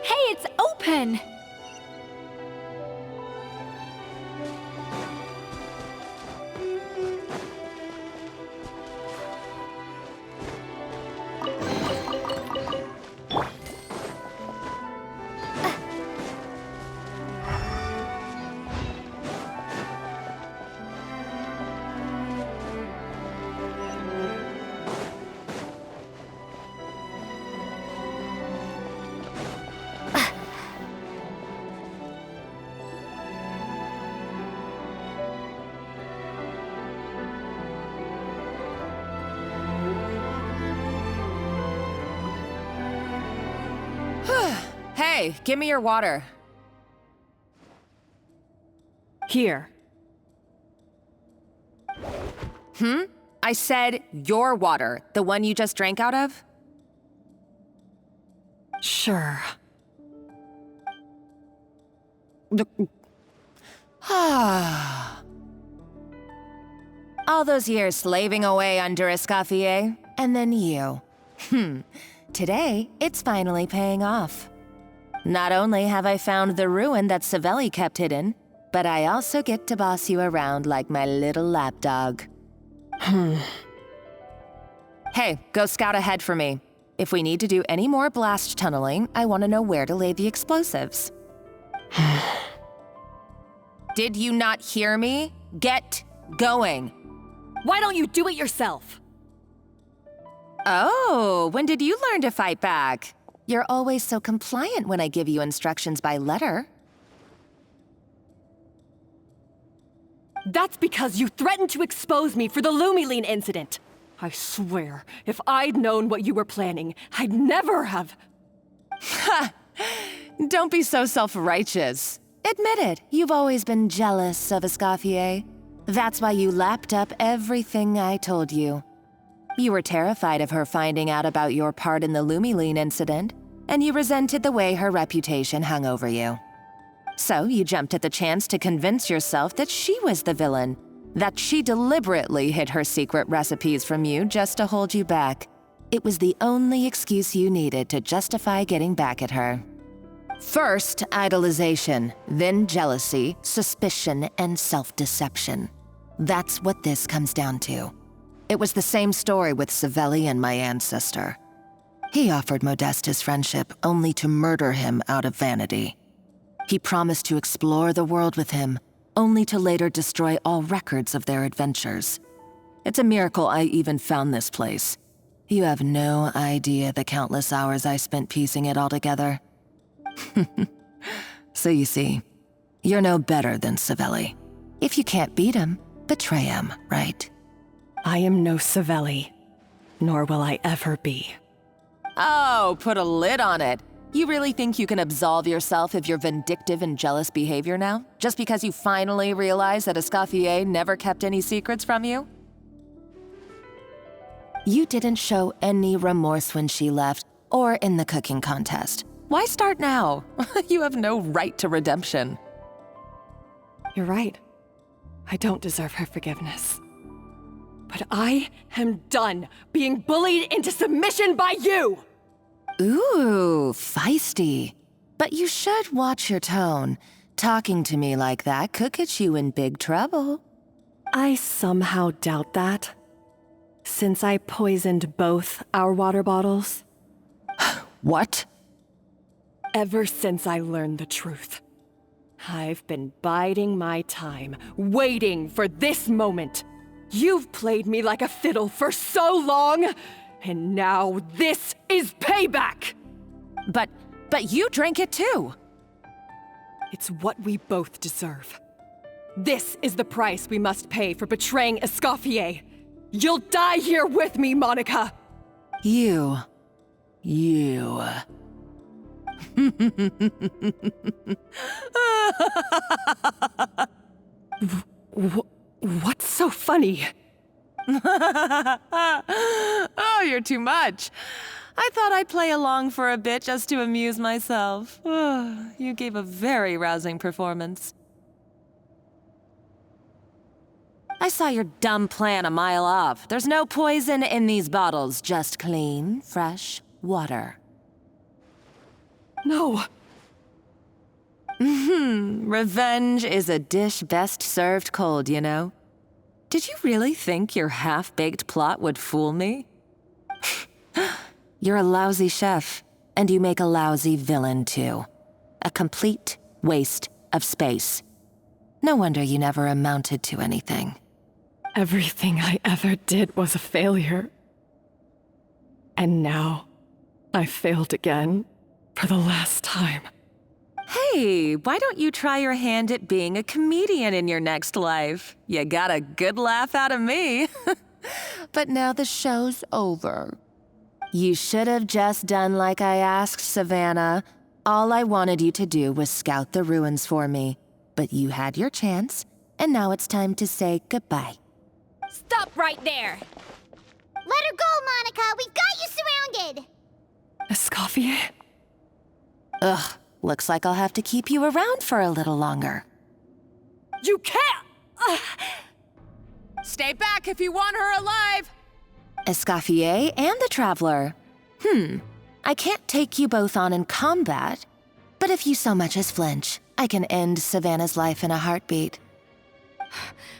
Hey, it's open! Hey, give me your water. Here. I said your water, the one you just drank out of? Sure. All those years slaving away under Escoffier, and then you. Today, it's finally paying off. Not only have I found the ruin that Savelli kept hidden, but I also get to boss you around like my little lapdog. Hey, go scout ahead for me. If we need to do any more blast tunneling, I want to know where to lay the explosives. Did you not hear me? Get going. Why don't you do it yourself? Oh, when did you learn to fight back? You're always so compliant when I give you instructions by letter. That's because you threatened to expose me for the Lumiline incident. I swear, if I'd known what you were planning, I'd never have... Ha! Don't be so self-righteous. Admit it, you've always been jealous of Escoffier. That's why you lapped up everything I told you. You were terrified of her finding out about your part in the Lumiline incident, and you resented the way her reputation hung over you. So you jumped at the chance to convince yourself that she was the villain, that she deliberately hid her secret recipes from you just to hold you back. It was the only excuse you needed to justify getting back at her. First, idolization, then jealousy, suspicion, and self-deception. That's what this comes down to. It was the same story with Savelli and my ancestor. He offered Modeste his friendship only to murder him out of vanity. He promised to explore the world with him, only to later destroy all records of their adventures. It's a miracle I even found this place. You have no idea the countless hours I spent piecing it all together. So you see, you're no better than Savelli. If you can't beat him, betray him, right? I am no Savelli, nor will I ever be. Oh, put a lid on it. You really think you can absolve yourself of your vindictive and jealous behavior now? Just because you finally realize that Escoffier never kept any secrets from you? You didn't show any remorse when she left, or in the cooking contest. Why start now? You have no right to redemption. You're right. I don't deserve her forgiveness. But I am done being bullied into submission by you! Ooh, feisty. But you should watch your tone. Talking to me like that could get you in big trouble. I somehow doubt that, since I poisoned both our water bottles. What? Ever since I learned the truth, I've been biding my time, waiting for this moment. You've played me like a fiddle for so long, and now this is payback! But you drank it too! It's what we both deserve. This is the price we must pay for betraying Escoffier. You'll die here with me, Monica! You. What's so funny? Oh, you're too much. I thought I'd play along for a bit just to amuse myself. You gave a very rousing performance. I saw your dumb plan a mile off. There's no poison in these bottles, just clean, fresh water. No. Revenge is a dish best served cold, you know. Did you really think your half-baked plot would fool me? You're a lousy chef, and you make a lousy villain, too. A complete waste of space. No wonder you never amounted to anything. Everything I ever did was a failure. And now, I failed again, for the last time. Hey, why don't you try your hand at being a comedian in your next life? You got a good laugh out of me. But now the show's over. You should have just done like I asked, Savannah. All I wanted you to do was scout the ruins for me. But you had your chance, and now it's time to say goodbye. Stop right there! Let her go, Monica! We've got you surrounded! Escoffier? Ugh, looks like I'll have to keep you around for a little longer. You can't! Stay back if you want her alive! Escoffier and the Traveler. I can't take you both on in combat, but if you so much as flinch, I can end Savannah's life in a heartbeat.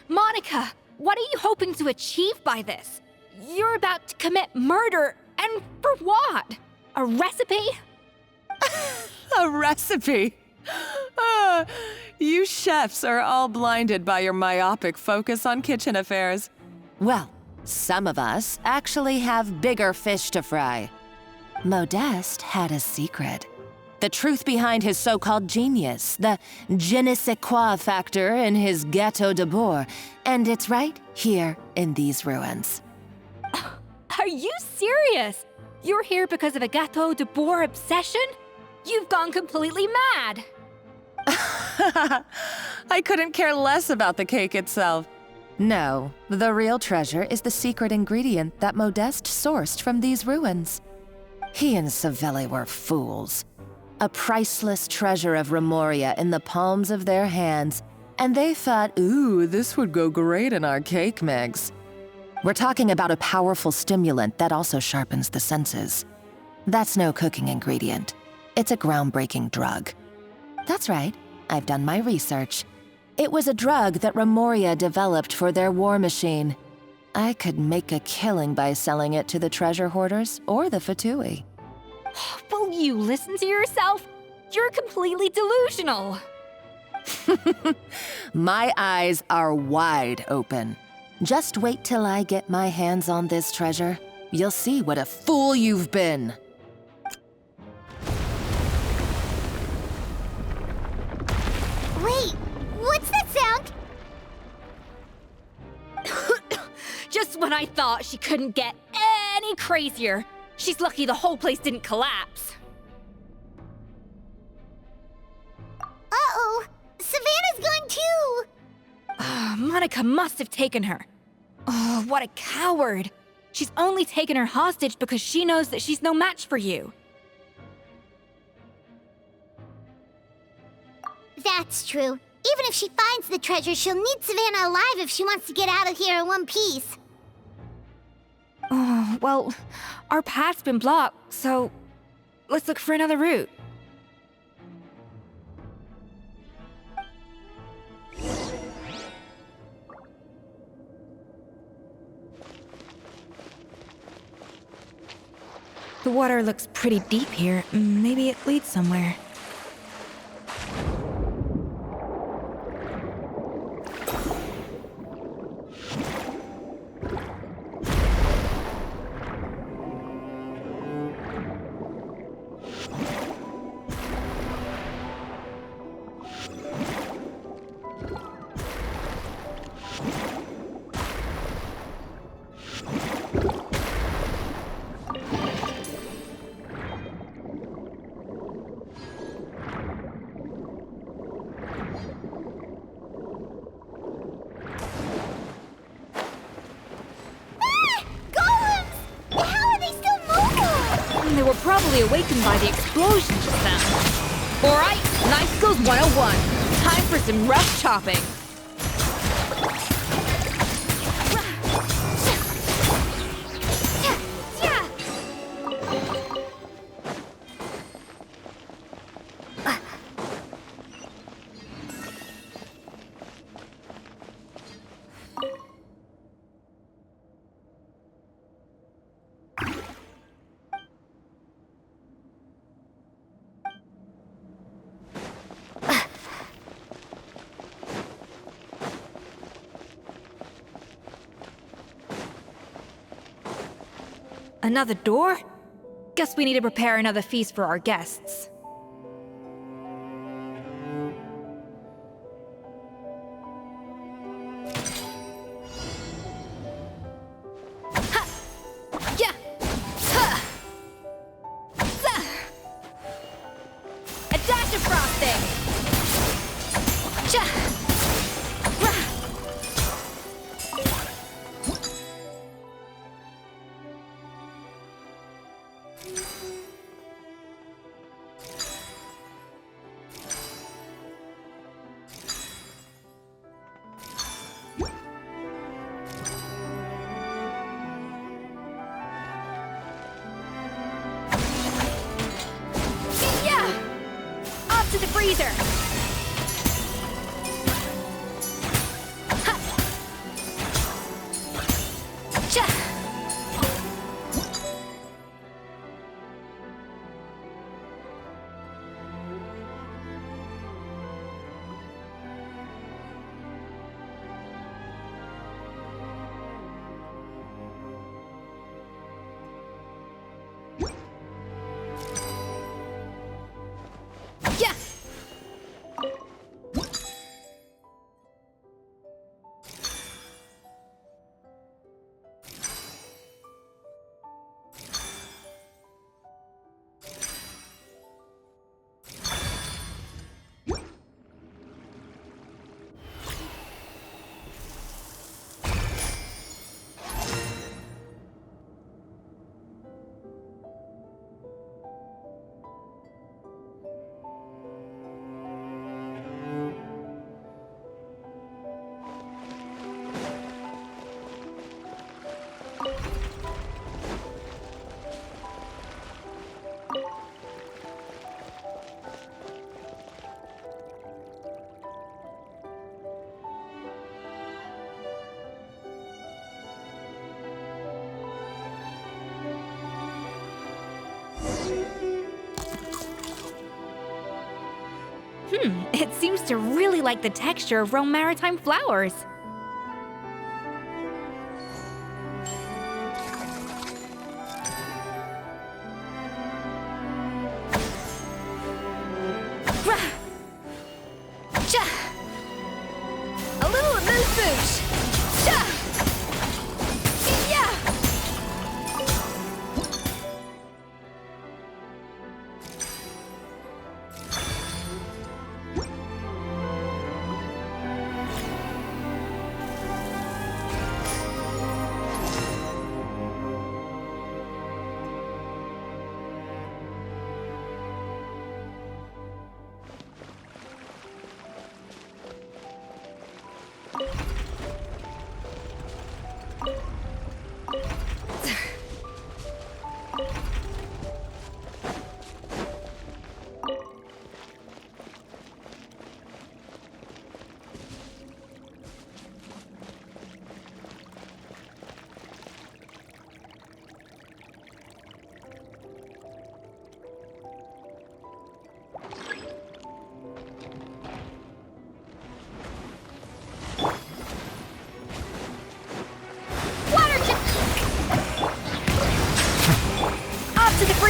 Monica, what are you hoping to achieve by this? You're about to commit murder, and for what? A recipe? A recipe? You chefs are all blinded by your myopic focus on kitchen affairs. Well, some of us actually have bigger fish to fry. Modeste had a secret. The truth behind his so-called genius, the je ne sais quoi factor in his Gâteau de Bourg, and it's right here in these ruins. Are you serious? You're here because of a Gâteau de Bourg obsession? You've gone completely mad! I couldn't care less about the cake itself. No, the real treasure is the secret ingredient that Modeste sourced from these ruins. He and Savelli were fools. A priceless treasure of Remoria in the palms of their hands, and they thought, ooh, this would go great in our cake mix. We're talking about a powerful stimulant that also sharpens the senses. That's no cooking ingredient. It's a groundbreaking drug. That's right, I've done my research. It was a drug that Remoria developed for their war machine. I could make a killing by selling it to the treasure hoarders or the Fatui. Will you listen to yourself? You're completely delusional. My eyes are wide open. Just wait till I get my hands on this treasure. You'll see what a fool you've been. Wait, what's that sound? Just when I thought she couldn't get any crazier. She's lucky the whole place didn't collapse. Uh-oh, Savannah's gone too! Monica must have taken her. Oh, what a coward. She's only taken her hostage because she knows that she's no match for you. That's true. Even if she finds the treasure, she'll need Savannah alive if she wants to get out of here in one piece. Oh, well, our path's been blocked, so let's look for another route. The water looks pretty deep here. Maybe it leads somewhere. They were probably awakened by the explosion just now. Alright, Knife Skills 101. Time for some rough chopping. Another door? Guess we need to prepare another feast for our guests. Ha! Yeah! Ha! Za! A dash of frosting! Cha! To the freezer! Ha! Cha! Yeah! It seems to really like the texture of Rome maritime flowers. A little amuse-bouche!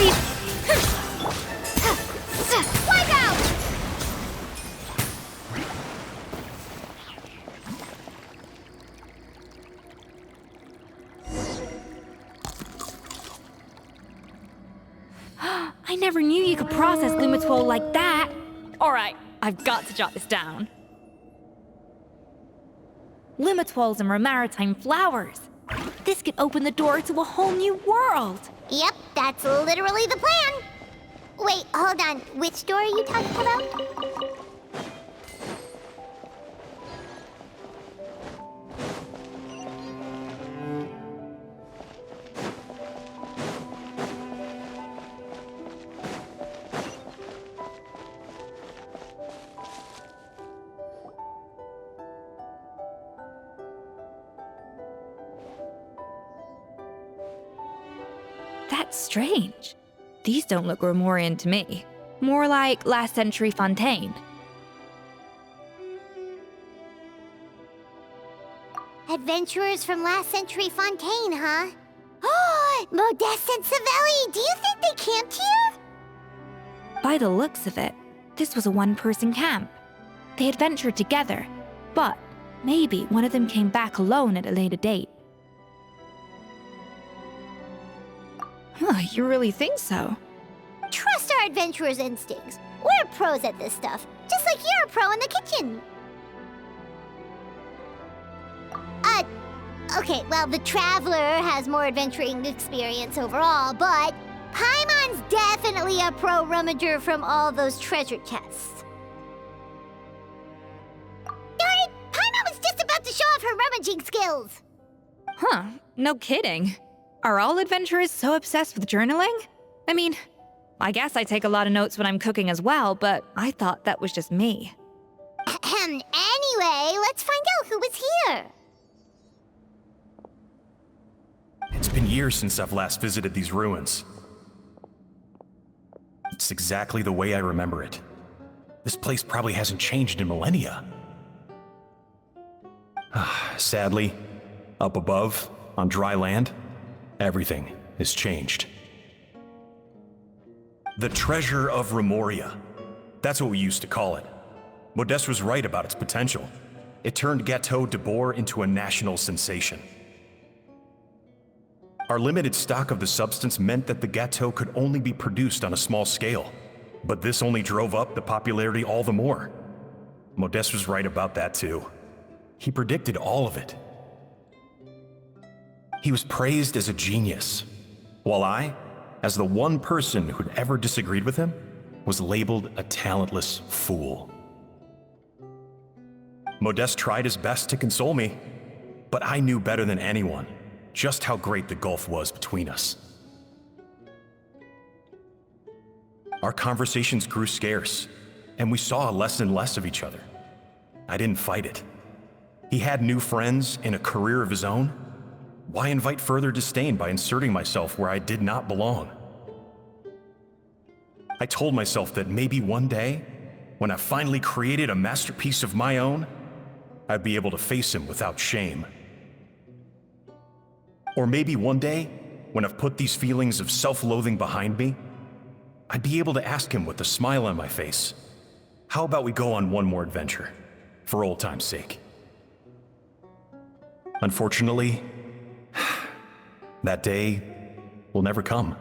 breathe! Wipe out! I never knew you could process Lumitwol like that. Alright, I've got to jot this down. Lumitwols and maritime flowers. This could open the door to a whole new world. Yep, that's literally the plan. Wait, hold on. Which door are you talking about? That's strange. These don't look Romorian to me. More like last century Fontaine. Adventurers from last century Fontaine, huh? Oh, Modeste and Savelli, do you think they camped here? By the looks of it, this was a one-person camp. They adventured together, but maybe one of them came back alone at a later date. Huh, you really think so? Trust our adventurers' instincts. We're pros at this stuff, just like you're a pro in the kitchen. Okay, well, the Traveler has more adventuring experience overall, but Paimon's definitely a pro rummager from all those treasure chests. Darn it! Paimon was just about to show off her rummaging skills! Huh, no kidding. Are all adventurers so obsessed with journaling? I mean, I guess I take a lot of notes when I'm cooking as well, but I thought that was just me. Anyway, let's find out who was here. It's been years since I've last visited these ruins. It's exactly the way I remember it. This place probably hasn't changed in millennia. Sadly, up above, on dry land, everything has changed. The treasure of Remoria. That's what we used to call it. Modeste was right about its potential. It turned Gâteau de Bourg into a national sensation. Our limited stock of the substance meant that the gâteau could only be produced on a small scale. But this only drove up the popularity all the more. Modeste was right about that too. He predicted all of it. He was praised as a genius, while I, as the one person who'd ever disagreed with him, was labeled a talentless fool. Modeste tried his best to console me, but I knew better than anyone just how great the gulf was between us. Our conversations grew scarce, and we saw less and less of each other. I didn't fight it. He had new friends and a career of his own. Why invite further disdain by inserting myself where I did not belong? I told myself that maybe one day, when I finally created a masterpiece of my own, I'd be able to face him without shame. Or maybe one day, when I've put these feelings of self-loathing behind me, I'd be able to ask him with a smile on my face, how about we go on one more adventure, for old time's sake? Unfortunately, that day will never come.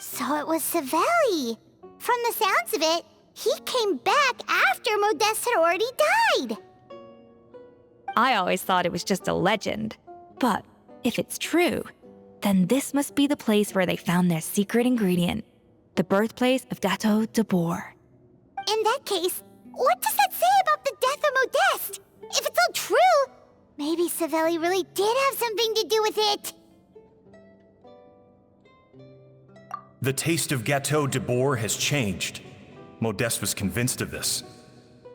So it was Savelli. From the sounds of it, he came back after Modeste had already died. I always thought it was just a legend. But if it's true, then this must be the place where they found their secret ingredient, the birthplace of Gâteau de Bourg. In that case, what does that say about the death of Modeste? If it's all true, maybe Savelli really did have something to do with it. The taste of Gâteau de Bourg has changed. Modeste was convinced of this,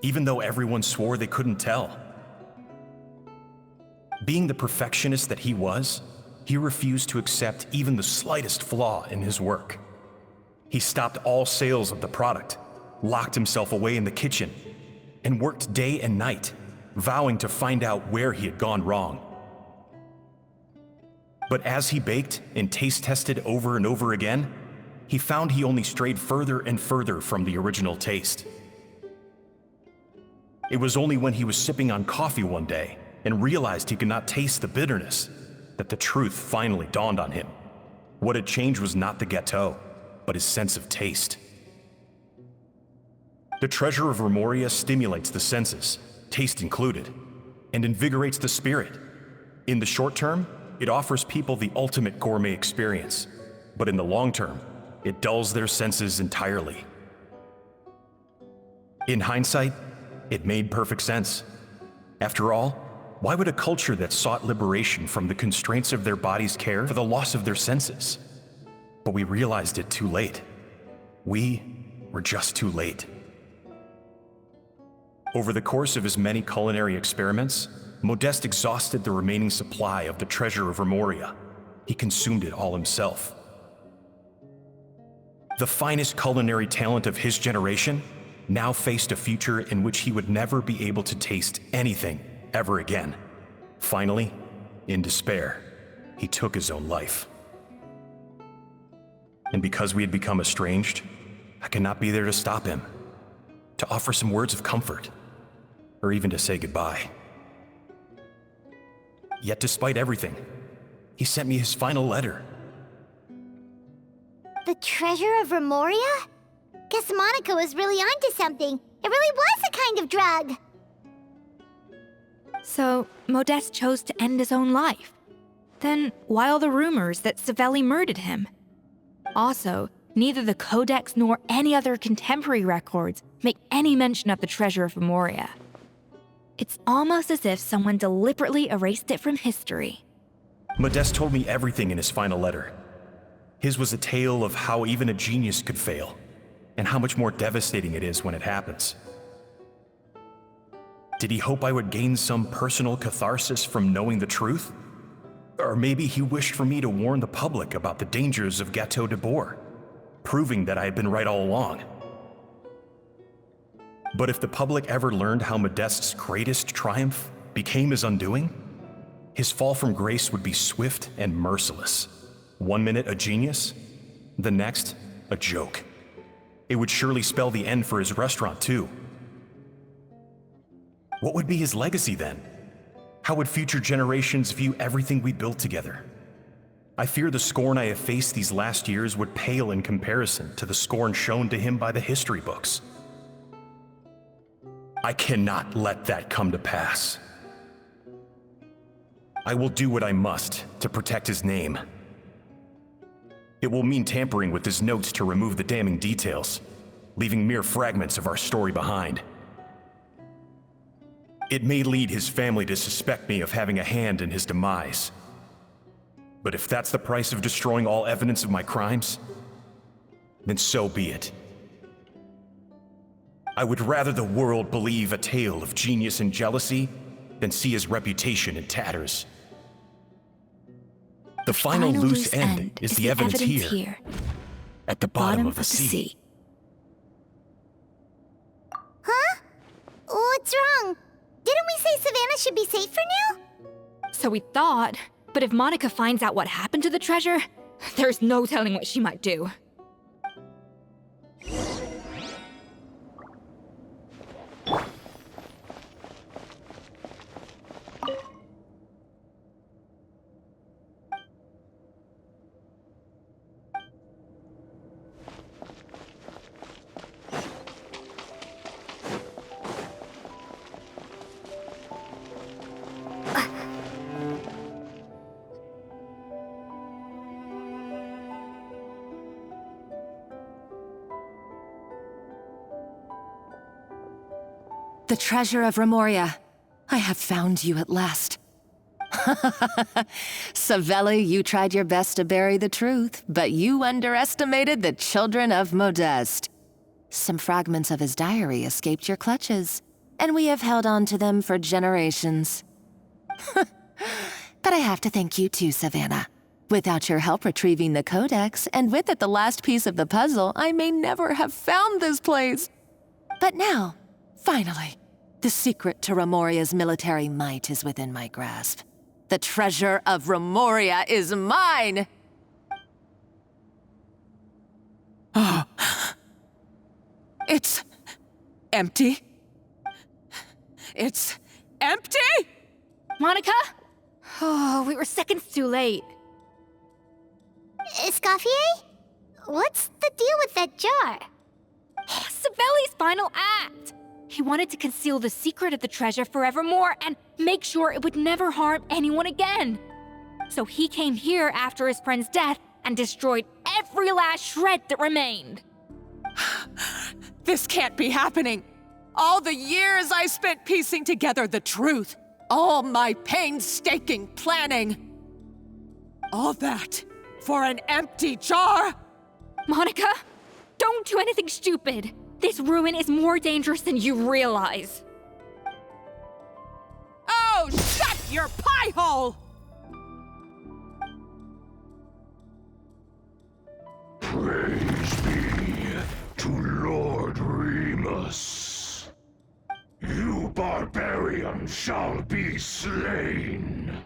even though everyone swore they couldn't tell. Being the perfectionist that he was, he refused to accept even the slightest flaw in his work. He stopped all sales of the product, locked himself away in the kitchen, and worked day and night, vowing to find out where he had gone wrong. But as he baked and taste tested over and over again, he found he only strayed further and further from the original taste. It was only when he was sipping on coffee one day and realized he could not taste the bitterness that the truth finally dawned on him. What had changed was not the gâteau, but his sense of taste. The treasure of Remoria stimulates the senses, taste included, and invigorates the spirit. In the short term, it offers people the ultimate gourmet experience, but in the long term, it dulls their senses entirely. In hindsight, it made perfect sense. After all, why would a culture that sought liberation from the constraints of their bodies care for the loss of their senses? But we realized it too late. We were just too late. Over the course of his many culinary experiments, Modeste exhausted the remaining supply of the treasure of Remoria. He consumed it all himself. The finest culinary talent of his generation now faced a future in which he would never be able to taste anything ever again. Finally, in despair, he took his own life. And because we had become estranged, I could not be there to stop him, to offer some words of comfort, or even to say goodbye. Yet despite everything, he sent me his final letter. The treasure of Remoria? Guess Monica was really onto something. It really was a kind of drug. So, Modeste chose to end his own life. Then, why all the rumors that Savelli murdered him? Also, neither the Codex nor any other contemporary records make any mention of the treasure of Remoria. It's almost as if someone deliberately erased it from history. Modeste told me everything in his final letter. His was a tale of how even a genius could fail, and how much more devastating it is when it happens. Did he hope I would gain some personal catharsis from knowing the truth? Or maybe he wished for me to warn the public about the dangers of Gâteau de Bourg, proving that I had been right all along. But if the public ever learned how Modeste's greatest triumph became his undoing, his fall from grace would be swift and merciless. 1 minute a genius, the next a joke. It would surely spell the end for his restaurant too. What would be his legacy then? How would future generations view everything we built together? I fear the scorn I have faced these last years would pale in comparison to the scorn shown to him by the history books. I cannot let that come to pass. I will do what I must to protect his name. It will mean tampering with his notes to remove the damning details, leaving mere fragments of our story behind. It may lead his family to suspect me of having a hand in his demise. But if that's the price of destroying all evidence of my crimes, then so be it. I would rather the world believe a tale of genius and jealousy than see his reputation in tatters. The final loose end is the evidence here, at the bottom of the sea. Huh? What's wrong? Didn't we say Savannah should be safe for now? So we thought, but if Monica finds out what happened to the treasure, there's no telling what she might do. The treasure of Remoria. I have found you at last. Savelli, you tried your best to bury the truth, but you underestimated the children of Modeste. Some fragments of his diary escaped your clutches, and we have held on to them for generations. But I have to thank you too, Savannah. Without your help retrieving the Codex, and with it the last piece of the puzzle, I may never have found this place. But now, finally, the secret to Remoria's military might is within my grasp. The treasure of Remoria is mine! Oh. It's empty. It's empty? Monica? Oh, we were seconds too late. Escoffier? What's the deal with that jar? Savelli's final act! He wanted to conceal the secret of the treasure forevermore and make sure it would never harm anyone again. So he came here after his friend's death and destroyed every last shred that remained. This can't be happening. All the years I spent piecing together the truth. All my painstaking planning. All that for an empty jar? Monica, don't do anything stupid. This ruin is more dangerous than you realize. Oh, shut your pie hole! Praise be to Lord Remus. You barbarian shall be slain.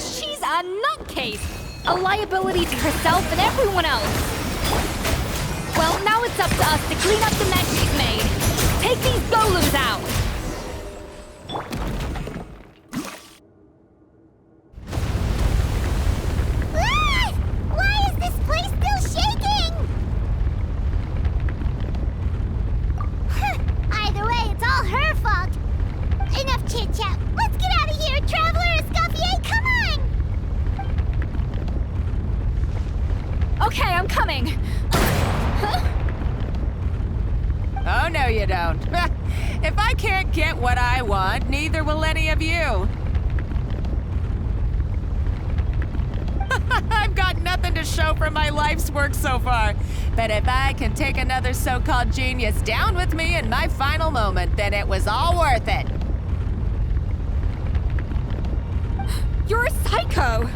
She's a nutcase! A liability to herself and everyone else! Well, now it's up to us to clean up the mess she's made. Take these golems out! Why is this place still shaking? Either way, it's all her fault. Enough chit-chat. Let's get out of here, Traveler Escoffier, come on! Okay, I'm coming. Oh, no you don't. If I can't get what I want, neither will any of you. I've got nothing to show for my life's work so far. But if I can take another so-called genius down with me in my final moment, then it was all worth it. You're a psycho!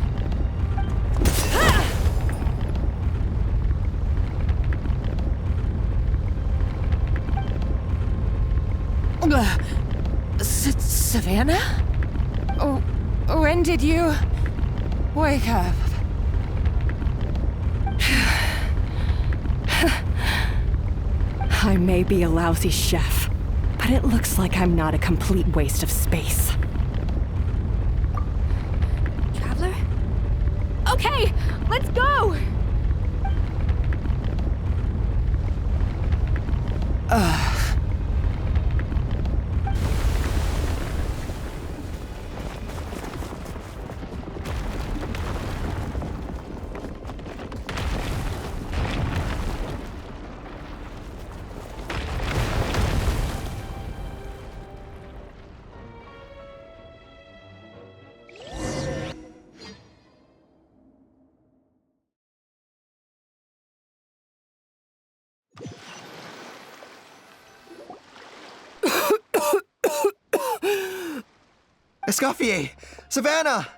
Savannah? Oh, when did you wake up? I may be a lousy chef, but it looks like I'm not a complete waste of space. Traveler? Okay, let's go! Escoffier! Savannah!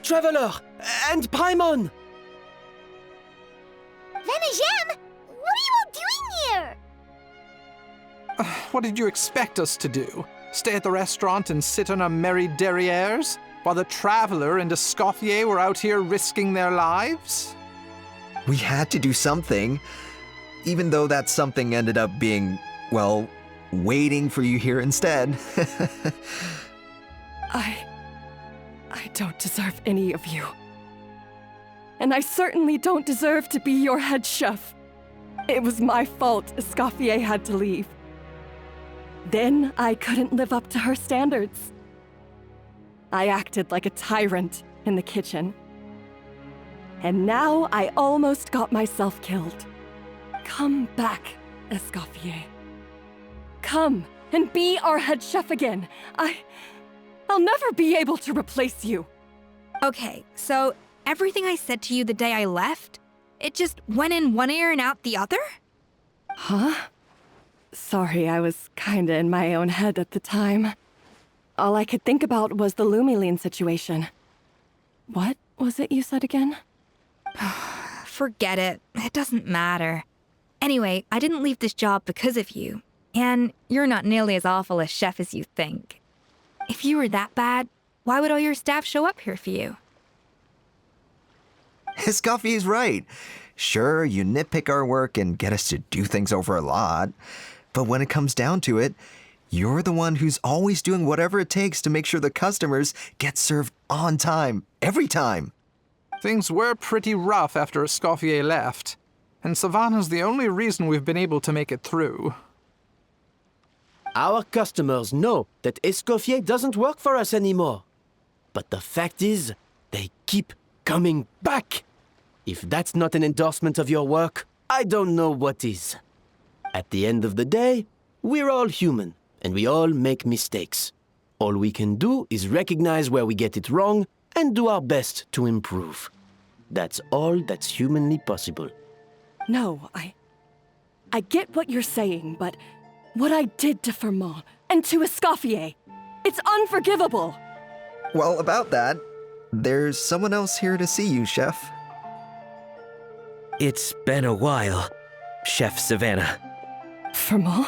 Traveler! And Paimon! Venegem! What are you all doing here? What did you expect us to do? Stay at the restaurant and sit on our merry derrieres? While the Traveler and Escoffier were out here risking their lives? We had to do something, even though that something ended up being, well, waiting for you here instead. I don't deserve any of you. And I certainly don't deserve to be your head chef. It was my fault Escoffier had to leave. Then I couldn't live up to her standards. I acted like a tyrant in the kitchen. And now I almost got myself killed. Come back, Escoffier. Come and be our head chef again. I'll never be able to replace you. Okay, so everything I said to you the day I left, it just went in one ear and out the other? Huh? Sorry, I was kinda in my own head at the time. All I could think about was the Lumiline situation. What was it you said again? Forget it. It doesn't matter. Anyway, I didn't leave this job because of you. And you're not nearly as awful a chef as you think. If you were that bad, why would all your staff show up here for you? Escoffier's right. Sure, you nitpick our work and get us to do things over a lot. But when it comes down to it, you're the one who's always doing whatever it takes to make sure the customers get served on time, every time. Things were pretty rough after Escoffier left, and Savannah's the only reason we've been able to make it through. Our customers know that Escoffier doesn't work for us anymore. But the fact is, they keep coming back. If that's not an endorsement of your work, I don't know what is. At the end of the day, we're all human, and we all make mistakes. All we can do is recognize where we get it wrong and do our best to improve. That's all that's humanly possible. No, I get what you're saying, but what I did to Firmin and to Escoffier, it's unforgivable. Well, about that, there's someone else here to see you, Chef. It's been a while, Chef Savannah. Firmin?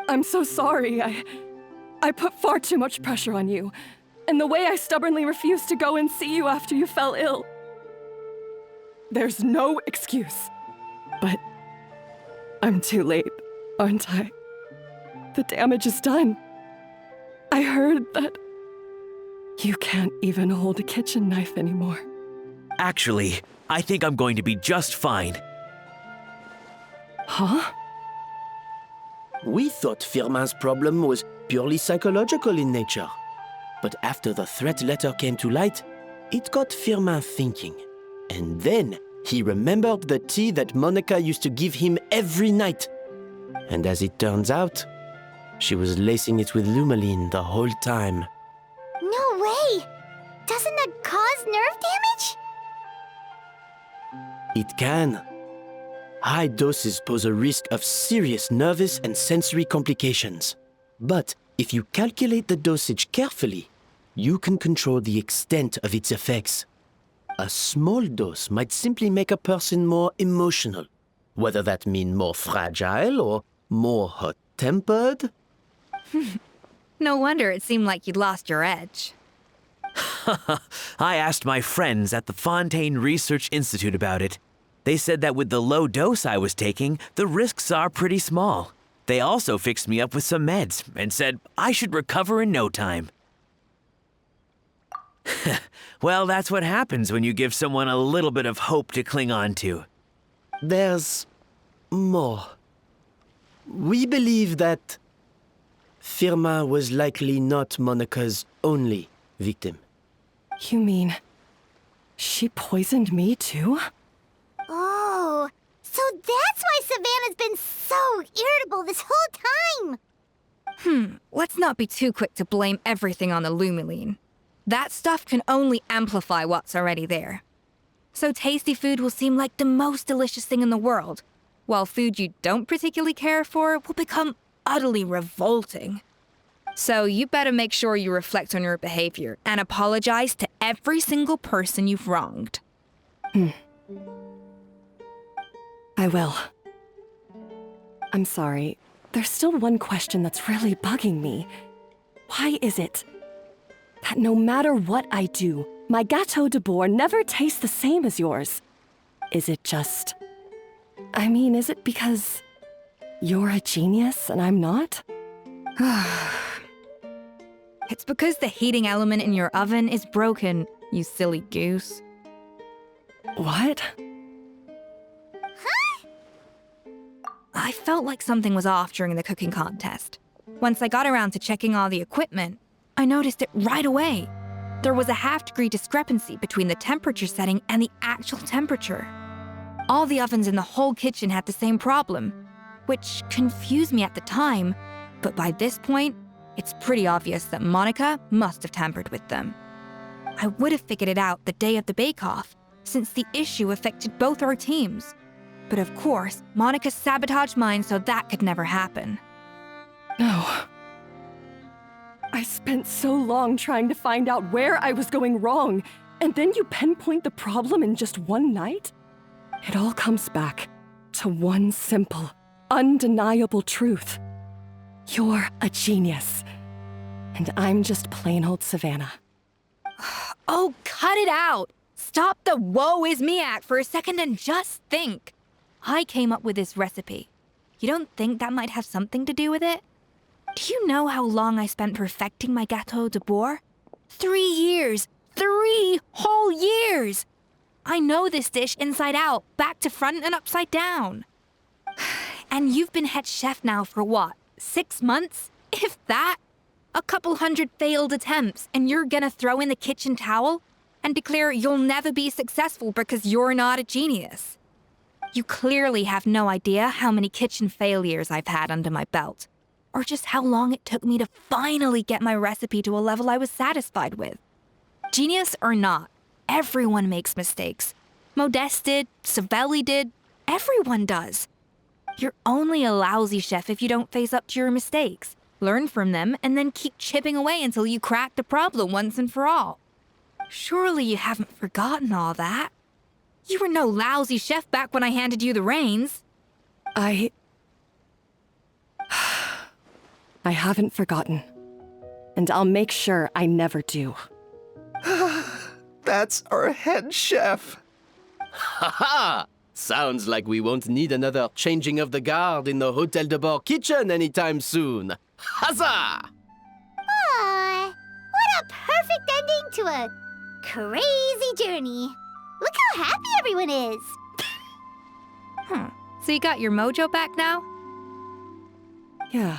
I'm so sorry. I put far too much pressure on you. And the way I stubbornly refused to go and see you after you fell ill. There's no excuse. But I'm too late, aren't I? The damage is done. I heard that you can't even hold a kitchen knife anymore. Actually, I think I'm going to be just fine. Huh? We thought Firmin's problem was purely psychological in nature. But after the threat letter came to light, it got Firmin thinking. And then he remembered the tea that Monica used to give him every night. And as it turns out, she was lacing it with Lumaline the whole time. No way! Doesn't that cause nerve damage? It can. High doses pose a risk of serious nervous and sensory complications. But if you calculate the dosage carefully, you can control the extent of its effects. A small dose might simply make a person more emotional, whether that means more fragile or more hot-tempered. No wonder it seemed like you'd lost your edge. I asked my friends at the Fontaine Research Institute about it. They said that with the low dose I was taking, the risks are pretty small. They also fixed me up with some meds and said I should recover in no time. Well, that's what happens when you give someone a little bit of hope to cling on to. There's more. We believe that Firmin was likely not Monica's only victim. You mean she poisoned me too? Oh, so that's why Savannah's been so irritable this whole time! Let's not be too quick to blame everything on the Lumaline. That stuff can only amplify what's already there. So tasty food will seem like the most delicious thing in the world, while food you don't particularly care for will become utterly revolting. So you better make sure you reflect on your behavior and apologize to every single person you've wronged. I will. I'm sorry. There's still one question that's really bugging me. Why is it that no matter what I do, my Gâteau de Bourg never tastes the same as yours? Is it just... is it because you're a genius and I'm not? It's because the heating element in your oven is broken, you silly goose. What? I felt like something was off during the cooking contest. Once I got around to checking all the equipment, I noticed it right away. There was a half-degree discrepancy between the temperature setting and the actual temperature. All the ovens in the whole kitchen had the same problem, which confused me at the time, but by this point, it's pretty obvious that Monica must have tampered with them. I would have figured it out the day of the bake-off, since the issue affected both our teams. But of course, Monica sabotaged mine so that could never happen. No. I spent so long trying to find out where I was going wrong, and then you pinpoint the problem in just one night? It all comes back to one simple, undeniable truth. You're a genius. And I'm just plain old Savannah. Oh, cut it out! Stop the woe is me act for a second and just think. I came up with this recipe. You don't think that might have something to do with it? Do you know how long I spent perfecting my Gâteau de Bourg? 3 years! 3 whole years! I know this dish inside out, back to front and upside down. And you've been head chef now for what, 6 months? If that? A couple hundred failed attempts, and you're gonna throw in the kitchen towel and declare you'll never be successful because you're not a genius. You clearly have no idea how many kitchen failures I've had under my belt, or just how long it took me to finally get my recipe to a level I was satisfied with. Genius or not, everyone makes mistakes. Modeste did, Savelli did, everyone does. You're only a lousy chef if you don't face up to your mistakes, learn from them, and then keep chipping away until you crack the problem once and for all. Surely you haven't forgotten all that. You were no lousy chef back when I handed you the reins. I haven't forgotten. And I'll make sure I never do. That's our head chef. Ha ha! Sounds like we won't need another changing of the guard in the Hôtel de Bord kitchen anytime soon. Huzzah! Aw, what a perfect ending to a crazy journey. Look how happy everyone is. So you got your mojo back now? Yeah.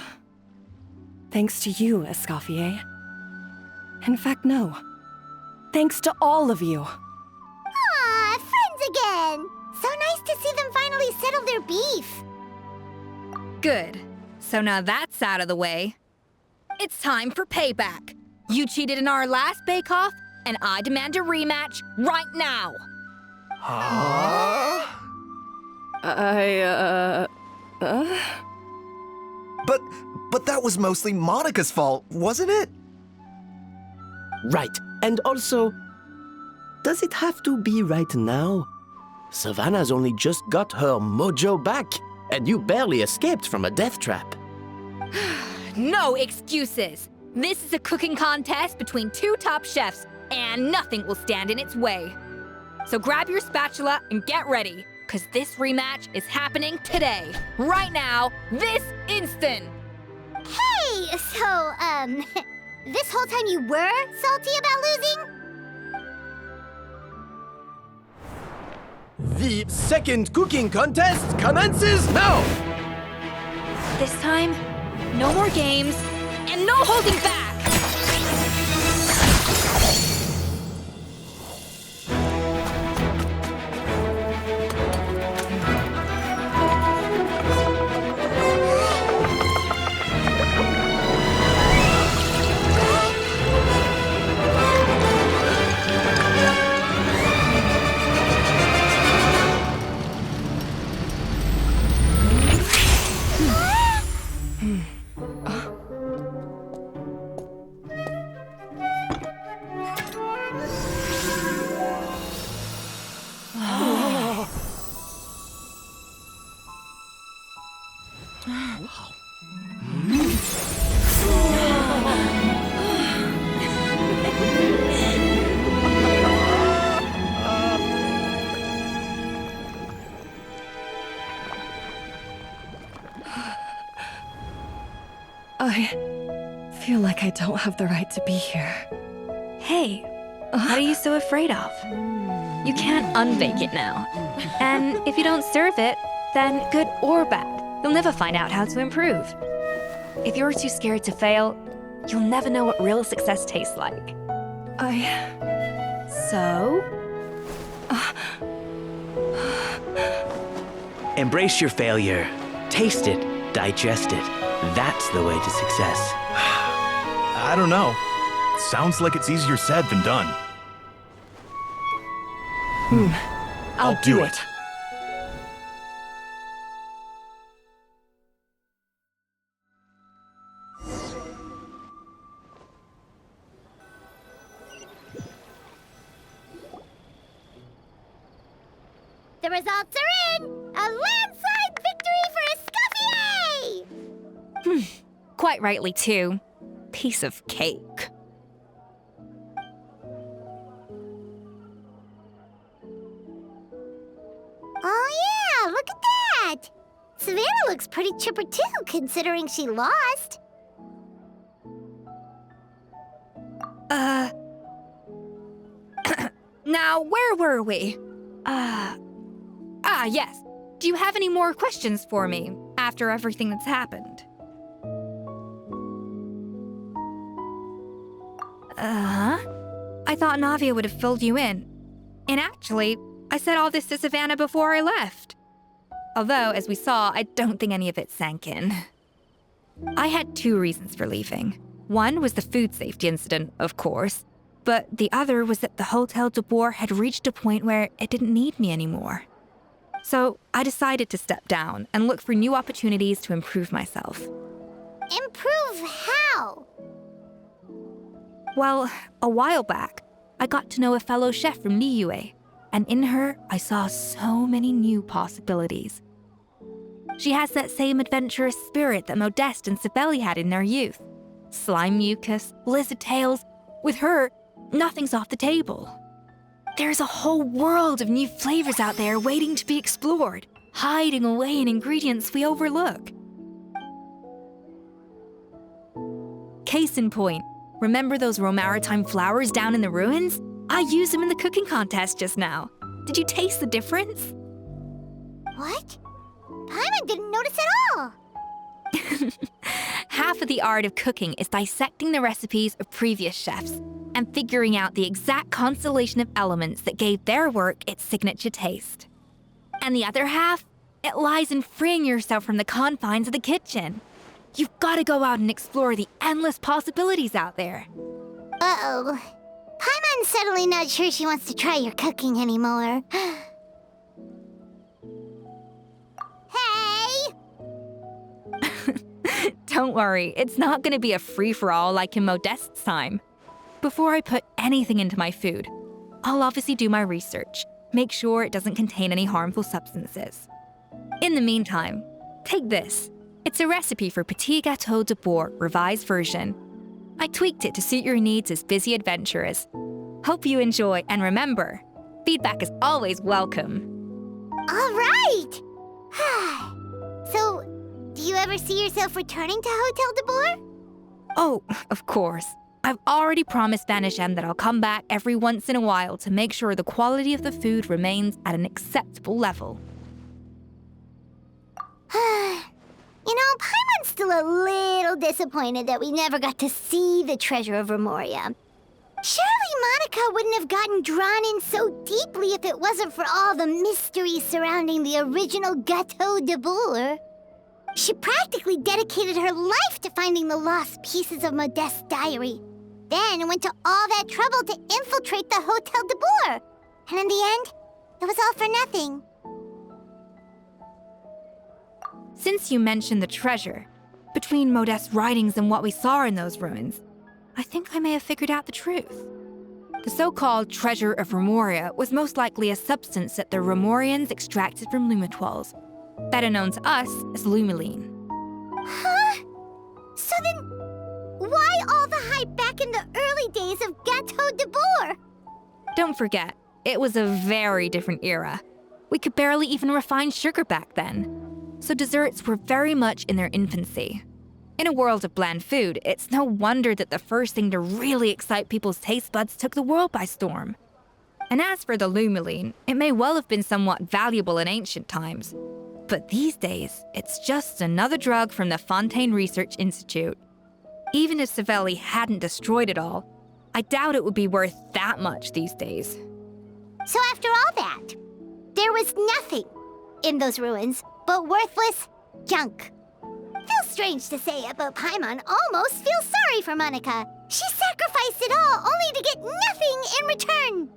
Thanks to you, Escoffier. In fact, no. Thanks to all of you. Aw, friends again. So nice to see them finally settle their beef. Good. So now that's out of the way. It's time for payback. You cheated in our last bake-off, and I demand a rematch right now. Huh? But that was mostly Monica's fault, wasn't it? Right. And also, does it have to be right now? Savannah's only just got her mojo back, and you barely escaped from a death trap. No excuses. This is a cooking contest between 2 top chefs, and nothing will stand in its way. So grab your spatula and get ready, because this rematch is happening today, right now, this instant. Hey, so, this whole time you were salty about losing? The second cooking contest commences now! This time, no more games, and no holding back! I feel like I don't have the right to be here. Hey, what are you so afraid of? You can't unbake it now. And if you don't serve it, then good or bad, you'll never find out how to improve. If you're too scared to fail, you'll never know what real success tastes like. So? Embrace your failure. Taste it. Digest it. That's the way to success. I don't know. Sounds like it's easier said than done. I'll do it. The results are in! A landslide victory for Escoffier! Quite rightly, too. Piece of cake. Oh yeah, look at that! Savannah looks pretty chipper too, considering she lost. Now, where were we? Yes. Do you have any more questions for me after everything that's happened? I thought Navia would have filled you in. And actually, I said all this to Savannah before I left. Although, as we saw, I don't think any of it sank in. I had 2 reasons for leaving. One was the food safety incident, of course, but the other was that the Hotel de Boer had reached a point where it didn't need me anymore. So I decided to step down and look for new opportunities to improve myself. Improve how? Well, a while back, I got to know a fellow chef from Liyue, and in her, I saw so many new possibilities. She has that same adventurous spirit that Modeste and Sibeli had in their youth. Slime mucus, lizard tails. With her, nothing's off the table. There's a whole world of new flavors out there waiting to be explored, hiding away in ingredients we overlook. Case in point, remember those Romaritime flowers down in the ruins? I used them in the cooking contest just now. Did you taste the difference? What? Paimon didn't notice at all. Half of the art of cooking is dissecting the recipes of previous chefs and figuring out the exact constellation of elements that gave their work its signature taste. And the other half, it lies in freeing yourself from the confines of the kitchen. You've got to go out and explore the endless possibilities out there. Uh-oh. Paimon's suddenly not sure she wants to try your cooking anymore. Hey! Don't worry, it's not going to be a free-for-all like in Modeste's time. Before I put anything into my food, I'll obviously do my research, make sure it doesn't contain any harmful substances. In the meantime, take this. It's a recipe for Petit Gâteau de Boer revised version. I tweaked it to suit your needs as busy adventurers. Hope you enjoy, and remember, feedback is always welcome. All right! So, do you ever see yourself returning to Hotel de Boer? Oh, of course. I've already promised Vanishem that I'll come back every once in a while to make sure the quality of the food remains at an acceptable level. You know, Paimon's still a little disappointed that we never got to see the treasure of Remoria. Surely Monica wouldn't have gotten drawn in so deeply if it wasn't for all the mystery surrounding the original Gâteau de Boer. She practically dedicated her life to finding the lost pieces of Modeste's diary. Then went to all that trouble to infiltrate the Hotel de Boer. And in the end, it was all for nothing. Since you mentioned the treasure, between Modeste's writings and what we saw in those ruins, I think I may have figured out the truth. The so-called treasure of Remoria was most likely a substance that the Remorians extracted from lumitoids, better known to us as lumiline. Huh? So then, why all the hype back in the early days of Gâteau de Boer? Don't forget, it was a very different era. We could barely even refine sugar back then. So desserts were very much in their infancy. In a world of bland food, it's no wonder that the first thing to really excite people's taste buds took the world by storm. And as for the lumiline, it may well have been somewhat valuable in ancient times. But these days, it's just another drug from the Fontaine Research Institute. Even if Savelli hadn't destroyed it all, I doubt it would be worth that much these days. So after all that, there was nothing in those ruins but worthless junk. Feels strange to say it, but Paimon almost feels sorry for Monica. She sacrificed it all only to get nothing in return.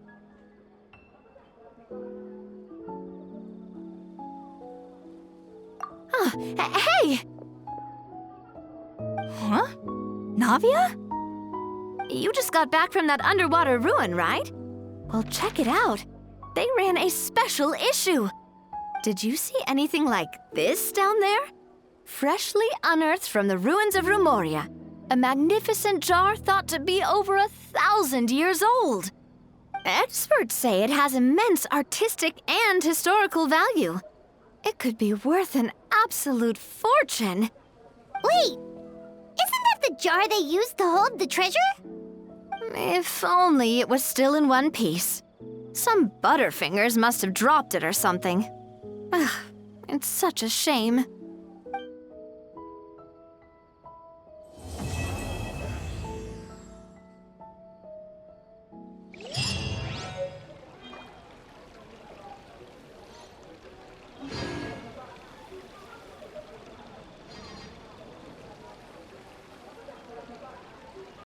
Hey! Huh? Navia? You just got back from that underwater ruin, right? Well, check it out. They ran a special issue. Did you see anything like this down there? Freshly unearthed from the ruins of Rumoria, a magnificent jar thought to be over 1,000 years old. Experts say it has immense artistic and historical value. It could be worth an absolute fortune. Wait, isn't that the jar they used to hold the treasure? If only it was still in one piece. Some butterfingers must have dropped it or something. Ugh, it's such a shame.